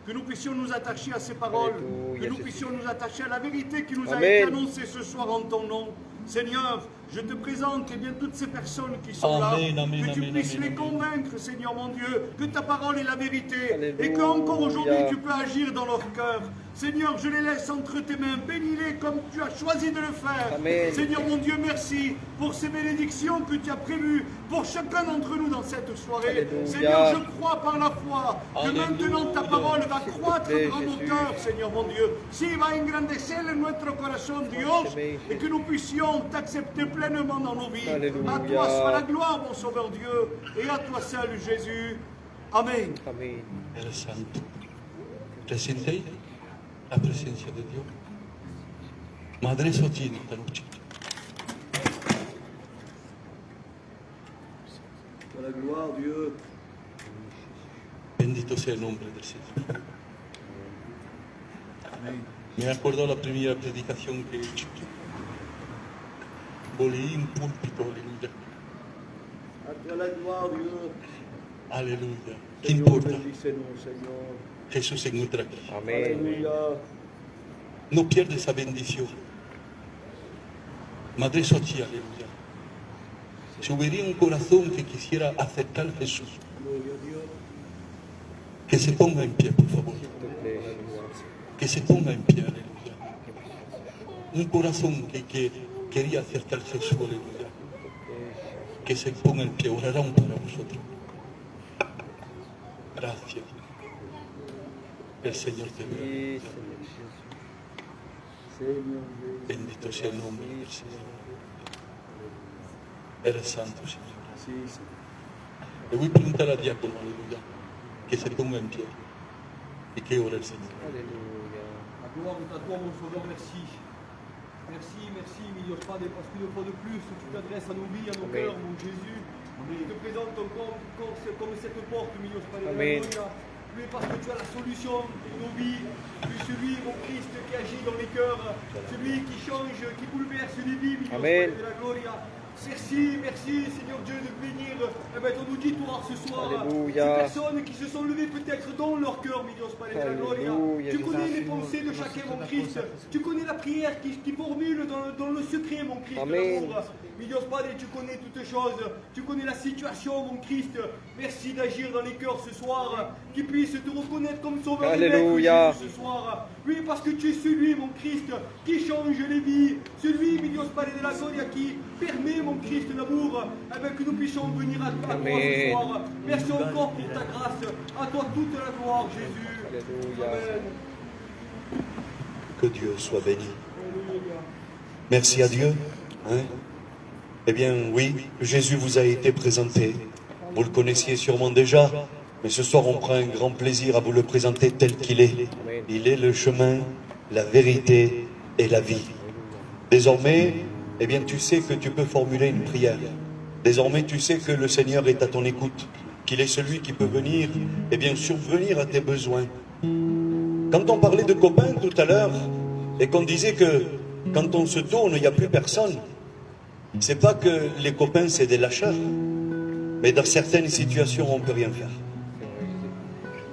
[SPEAKER 3] Que nous puissions nous attacher à ces paroles, que nous puissions nous attacher à la vérité qui nous a été annoncée ce soir en ton nom. Seigneur, je te présente bien toutes ces personnes qui sont
[SPEAKER 9] Amen,
[SPEAKER 3] là,
[SPEAKER 9] amen,
[SPEAKER 3] que tu
[SPEAKER 9] amen,
[SPEAKER 3] puisses
[SPEAKER 9] amen,
[SPEAKER 3] les
[SPEAKER 9] amen.
[SPEAKER 3] convaincre, Seigneur mon Dieu, que ta parole est la vérité et qu'encore aujourd'hui tu peux agir dans leur cœur. Seigneur, je les laisse entre tes mains, bénis-les comme tu as choisi de le faire.
[SPEAKER 2] Amen.
[SPEAKER 3] Seigneur mon Dieu, merci pour ces bénédictions que tu as prévues pour chacun d'entre nous dans cette soirée.
[SPEAKER 2] Alléluia.
[SPEAKER 3] Seigneur, je crois par la foi que
[SPEAKER 9] Alléluia.
[SPEAKER 3] maintenant ta parole va croître
[SPEAKER 2] Amen,
[SPEAKER 3] dans nos
[SPEAKER 2] Jésus.
[SPEAKER 3] cœurs, Seigneur mon Dieu. Si va engrandecer en nuestro corazón, Dios,
[SPEAKER 2] Amen.
[SPEAKER 3] et que nous puissions t'accepter pleinement dans nos vies.
[SPEAKER 2] Alléluia.
[SPEAKER 3] À toi soit la gloire, mon Sauveur Dieu, et à toi seul, Jésus. Amen.
[SPEAKER 2] Amén.
[SPEAKER 9] Père Santo, presentei la presencia de Dios. Madre Sotina, esta noche.
[SPEAKER 3] À la gloire, Dieu.
[SPEAKER 9] Bendito sea el nombre del Señor. Me acuerdo la primera predicación que he hecho. Volé un púlpito, aleluya.
[SPEAKER 3] À toi la gloire, Dieu.
[SPEAKER 9] Aleluya. ¿Qué
[SPEAKER 3] Seigneur,
[SPEAKER 9] importa?
[SPEAKER 3] bénissez-nous, Seigneur.
[SPEAKER 9] Jesús se encuentra aquí.
[SPEAKER 2] Amén.
[SPEAKER 3] Alléluia.
[SPEAKER 9] No pierde esa bendición. Madre Sochi, aleluya. Si hubiera un corazón que quisiera aceptar a Jesús,
[SPEAKER 3] Gloria a Dieu.
[SPEAKER 9] que se ponga en pie, por favor.
[SPEAKER 2] S'il te plaît, Jésus.
[SPEAKER 9] Que se ponga en pie, aleluya. Un corazón que quería acercar a Jesús, aleluya. Que se ponga en pie, orarán para vosotros. Gracias. El Señor te
[SPEAKER 2] Oui,
[SPEAKER 9] bendiga.
[SPEAKER 2] Seigneur Jésus.
[SPEAKER 3] Seigneur Jésus.
[SPEAKER 9] Bendito sea el nombre del Señor. Eres santo, Señor.
[SPEAKER 3] Merci, Seigneur.
[SPEAKER 9] Le voy a preguntar al diácono, aleluya, que se ponga en pie y que ore el Señor.
[SPEAKER 2] Alléluia.
[SPEAKER 3] La gloire est à toi, mon Sauveur, merci. Merci, merci, mi Dios Padre, parce qu'une fois de plus, tu t'adresses à nos vies, à nos
[SPEAKER 2] Amen.
[SPEAKER 3] cœurs, mon Jésus. Je te présente encore comme cette porte, mi Dios Padre, de la
[SPEAKER 2] Amen.
[SPEAKER 3] gloria. Oui, parce que tu as la solution pour nos vies. Tu es celui, mon Christ, qui agit dans les cœurs. Celui qui change, qui bouleverse les vies, mi Dios
[SPEAKER 2] Amen.
[SPEAKER 3] Padre de la gloria. Merci, merci, Seigneur Dieu, de bénir ton auditoire ce soir.
[SPEAKER 2] Alléluia.
[SPEAKER 3] Ces personnes qui se sont levées peut-être dans leur cœur, mi Dios Padre de la gloria.
[SPEAKER 2] Alléluia,
[SPEAKER 3] Tu
[SPEAKER 2] Jésus.
[SPEAKER 3] connais les pensées de chacun, mon Christ. Tu connais la prière qui formule dans le secret, mon Christ, de
[SPEAKER 2] Amen.
[SPEAKER 3] l'amour. Mi Dios Padre, tu connais toutes choses. Tu connais la situation, mon Christ. Merci d'agir dans les cœurs ce soir. Qu'ils puissent te reconnaître comme sauveur et maître,
[SPEAKER 2] Alléluia.
[SPEAKER 3] Jésus, ce soir. Oui, parce que tu es celui, mon Christ, qui change les vies. Celui, mi Dios Padre de la gloria, qui permet, mon Christ, l'amour, que nous puissions venir à toi
[SPEAKER 2] Amen.
[SPEAKER 3] ce soir. Merci encore pour ta grâce. À toi toute la gloire, Jésus.
[SPEAKER 2] Alléluia.
[SPEAKER 3] Amen.
[SPEAKER 1] Que Dieu soit béni.
[SPEAKER 3] Alléluia.
[SPEAKER 1] Merci à Dieu. Hein? Eh bien, oui, Jésus vous a été présenté. Vous le connaissiez sûrement déjà, mais ce soir, on prend un grand plaisir à vous le présenter tel qu'il est.
[SPEAKER 2] Amen.
[SPEAKER 1] Il est le chemin, la vérité et la vie. Désormais, eh bien, tu sais que tu peux formuler une prière. Désormais, tu sais que le Seigneur est à ton écoute, qu'il est celui qui peut venir, eh bien, survenir à tes besoins. Quand on parlait de copains tout à l'heure, et qu'on disait que quand on se tourne, il n'y a plus personne. C'est pas que les copains, c'est des lâcheurs. Mais dans certaines situations, on ne peut rien faire.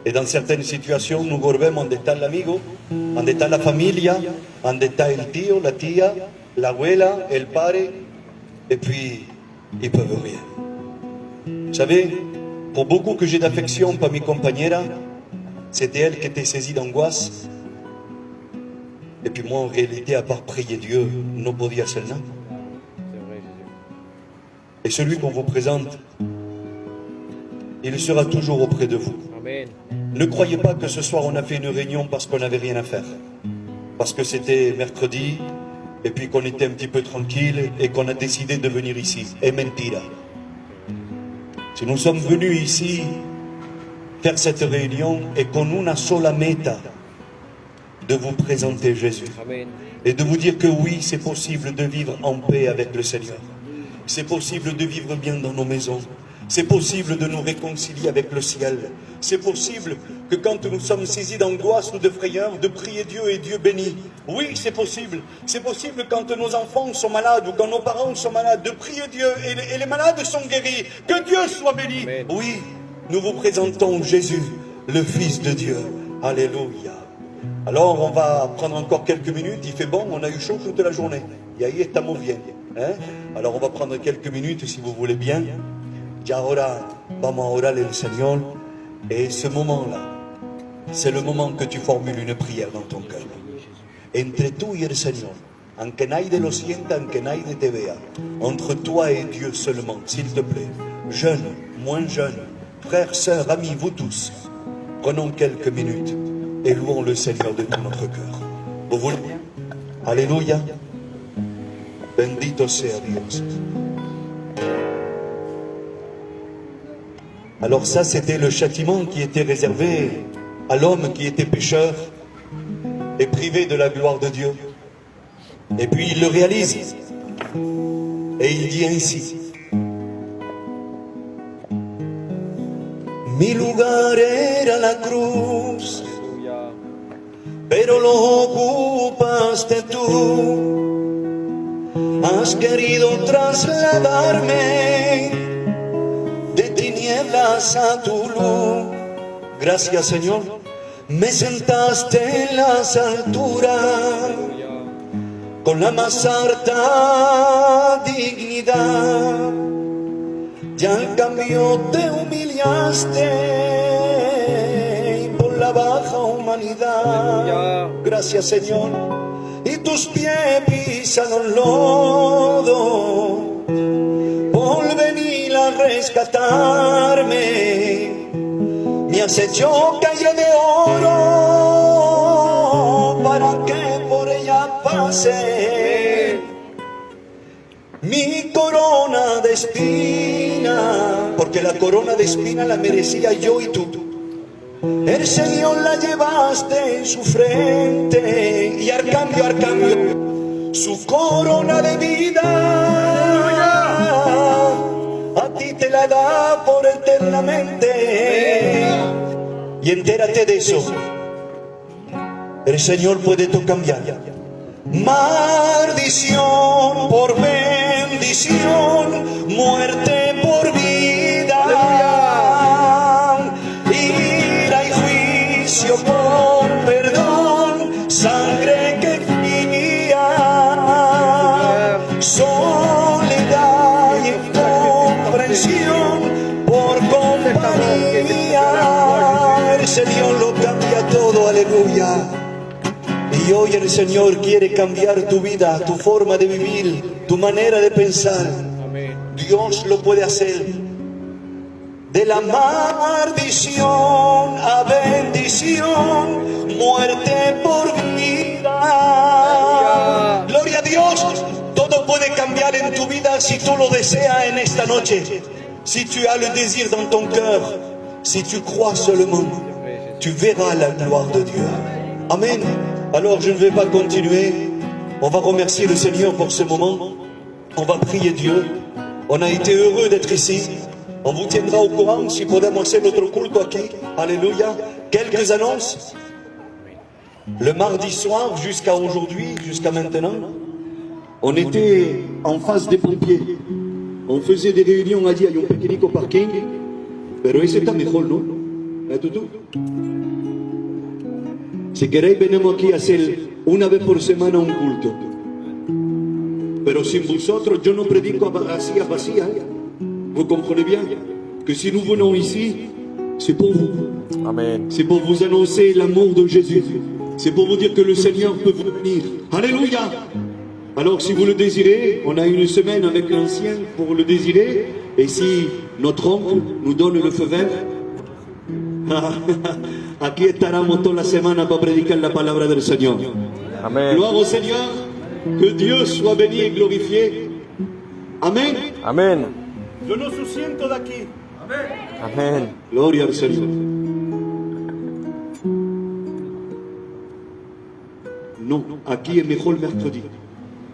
[SPEAKER 1] Et dans certaines situations, nous volvemos donde está el amigo, donde está la familia, donde está el tío, la tía, la abuela, el padre, et puis ils peuvent rien. Vous savez, pour beaucoup que j'ai d'affection par mes compañeras, c'était elle qui était saisie d'angoisse. Et puis moi, en réalité, à part prier Dieu, ne podia hacer nada. Et celui qu'on vous présente, il sera toujours auprès de vous.
[SPEAKER 2] Amen.
[SPEAKER 1] Ne croyez pas que ce soir on a fait une réunion parce qu'on n'avait rien à faire. Parce que c'était mercredi, et puis qu'on était un petit peu tranquille, et qu'on a décidé de venir ici. Et mentira. Si nous sommes venus ici faire cette réunion, et con una sola meta, de vous présenter Jésus.
[SPEAKER 2] Amen.
[SPEAKER 1] Et de vous dire que oui, c'est possible de vivre en paix avec le Seigneur. C'est possible de vivre bien dans nos maisons. C'est possible de nous réconcilier avec le ciel. C'est possible que quand nous sommes saisis d'angoisse ou de frayeur, de prier Dieu et Dieu bénit. Oui, c'est possible. C'est possible quand nos enfants sont malades ou quand nos parents sont malades, de prier Dieu et les malades sont guéris. Que Dieu soit béni.
[SPEAKER 2] Amen.
[SPEAKER 1] Oui, nous vous présentons Jésus, le Fils de Dieu. Alléluia. Alors, on va prendre encore quelques minutes. Il fait bon, on a eu chaud toute la journée. Y ahí estamos bien. Hein? Alors, on va prendre quelques minutes, si vous voulez bien. Y ahora vamos a orarle al Señor. Et ce moment-là, c'est le moment que tu formules une prière dans ton cœur. Entre tú y el Señor, aunque nadie lo sienta, aunque nadie te vea, entre toi et Dieu seulement, s'il te plaît. Jeunes, moins jeunes, frères, sœurs, amis, vous tous, prenons quelques minutes et louons le Seigneur de tout notre cœur. Vous voulez bien? Alléluia. Bendito sea Dios. Alors ça, c'était le châtiment qui était réservé à l'homme qui était pécheur et privé de la gloire de Dieu. Et puis il le réalise. Et il dit ainsi. Mi lugar era la cruz, pero lo ocupaste tú. Has querido trasladarme de tinieblas a tu luz. Gracias, Señor. Me sentaste en las alturas con la más alta dignidad. Ya en cambio te humillaste por la baja humanidad. Gracias, Señor. Y tus pies pisaron lodo por venir a rescatarme. Me has hecho calle de oro para que por ella pase mi corona de espina, porque la corona de espina la merecía yo y tú. El Señor la llevaste en su frente y al cambio, su corona de vida a ti te la da por eternamente. Y entérate de eso. El Señor puede todo cambiar. Maldición por bendición, muerte por vida, ira y juicio por perdón, sangre que fría, soledad y incomprensión por compañía. El Señor lo cambia todo, aleluya. Y hoy el Señor quiere cambiar tu vida, tu forma de vivir, tu manera de pensar. Dios lo puede hacer. De la maldición a bendición, muerte por vida. Gloria a Dios. Todo puede cambiar en tu vida si tú lo deseas en esta noche. Si tu as le désir dans ton cœur, si tu crois seulement, tu verras la gloire de Dieu. Amen. Alors je ne vais pas continuer. On va remercier le Seigneur pour ce moment. On va prier Dieu. On a été heureux d'être ici. On vous tiendra au courant si podemos hacer notre culto aquí. Alléluia. Quelques annonces. Le mardi soir, jusqu'à aujourd'hui, jusqu'à maintenant, on était en face des pompiers. On faisait des réunions allí, hay un pequeñico parking, pero ese está mejor, ¿no? Tutu. Si queréis, venimos aquí a hacer una vez por semana un culto. Pero sin vosotros, yo no predico así a vacía. Vous comprenez bien que si nous venons ici, c'est pour vous.
[SPEAKER 2] Amen.
[SPEAKER 1] C'est pour vous annoncer l'amour de Jésus. C'est pour vous dire que le Seigneur peut vous bénir. Alléluia. Alors si vous le désirez, on a une semaine avec l'ancien pour le désirer. Et si notre oncle nous donne le feu vert, aquí estaremos toda la semana para predicar la palabra del Señor.
[SPEAKER 2] Amen.
[SPEAKER 1] Gloire au Seigneur. Que Dieu soit béni et glorifié. Amen.
[SPEAKER 2] Amen.
[SPEAKER 1] Yo no siento de aquí.
[SPEAKER 2] Amen.
[SPEAKER 1] Gloria al Señor. Non, aquí es mejor el mercredi.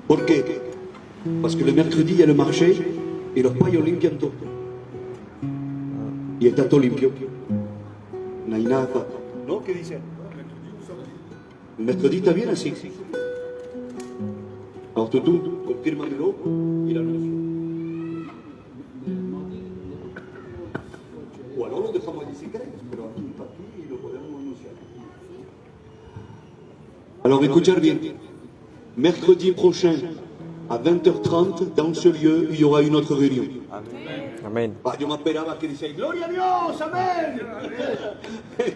[SPEAKER 1] ¿Por qué? Porque el mercredi il y a le marché y los payos limpian todo. Y está todo limpio. No hay nada. ¿No? ¿Qué dice? El mercredi está bien así. Alors tú, confírmamelo y la anuncio. O alors lo dejamos allí si querés, pero aquí lo podemos anunciar. Alors écoutez bien, mercredi prochain à 20h30, dans ce lieu, il y aura une autre réunion.
[SPEAKER 2] Amen.
[SPEAKER 1] Ah, yo me esperaba que dijera, ¡Gloria a Dios! ¡Amén!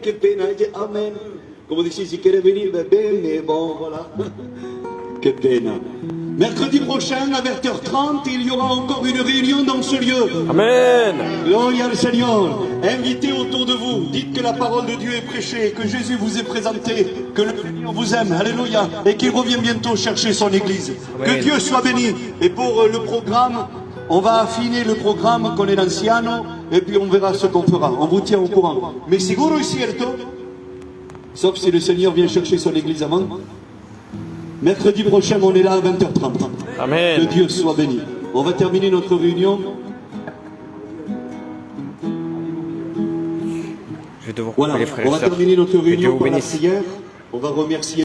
[SPEAKER 1] ¡Qué pena! Ella, ¡amén! Como dice, si quieres venir, ven, mais bon, voilà. ¡Qué pena! Mercredi prochain, à 20h30, il y aura encore une réunion dans ce lieu.
[SPEAKER 2] Amen.
[SPEAKER 1] Gloria al Seigneur. Invitez autour de vous. Dites que la parole de Dieu est prêchée, que Jésus vous est présenté, que le Seigneur vous aime. Alléluia. Et qu'il revient bientôt chercher son église.
[SPEAKER 2] Amen.
[SPEAKER 1] Que Dieu soit béni. Et pour le programme, on va affiner le programme con el anciano et puis on verra ce qu'on fera. On vous tient au courant. Mais seguro es cierto, sauf si le Seigneur vient chercher son église avant. Mercredi prochain, on est là à 20h30.
[SPEAKER 2] Amen.
[SPEAKER 1] Que Dieu soit béni. On va terminer notre réunion.
[SPEAKER 2] Je vais devoir
[SPEAKER 1] Voilà,
[SPEAKER 2] couper les frères
[SPEAKER 1] on
[SPEAKER 2] et
[SPEAKER 1] va
[SPEAKER 2] sœurs.
[SPEAKER 1] terminer notre
[SPEAKER 2] Que Dieu
[SPEAKER 1] réunion
[SPEAKER 2] vous
[SPEAKER 1] par la
[SPEAKER 2] bénisse.
[SPEAKER 1] prière. On va remercier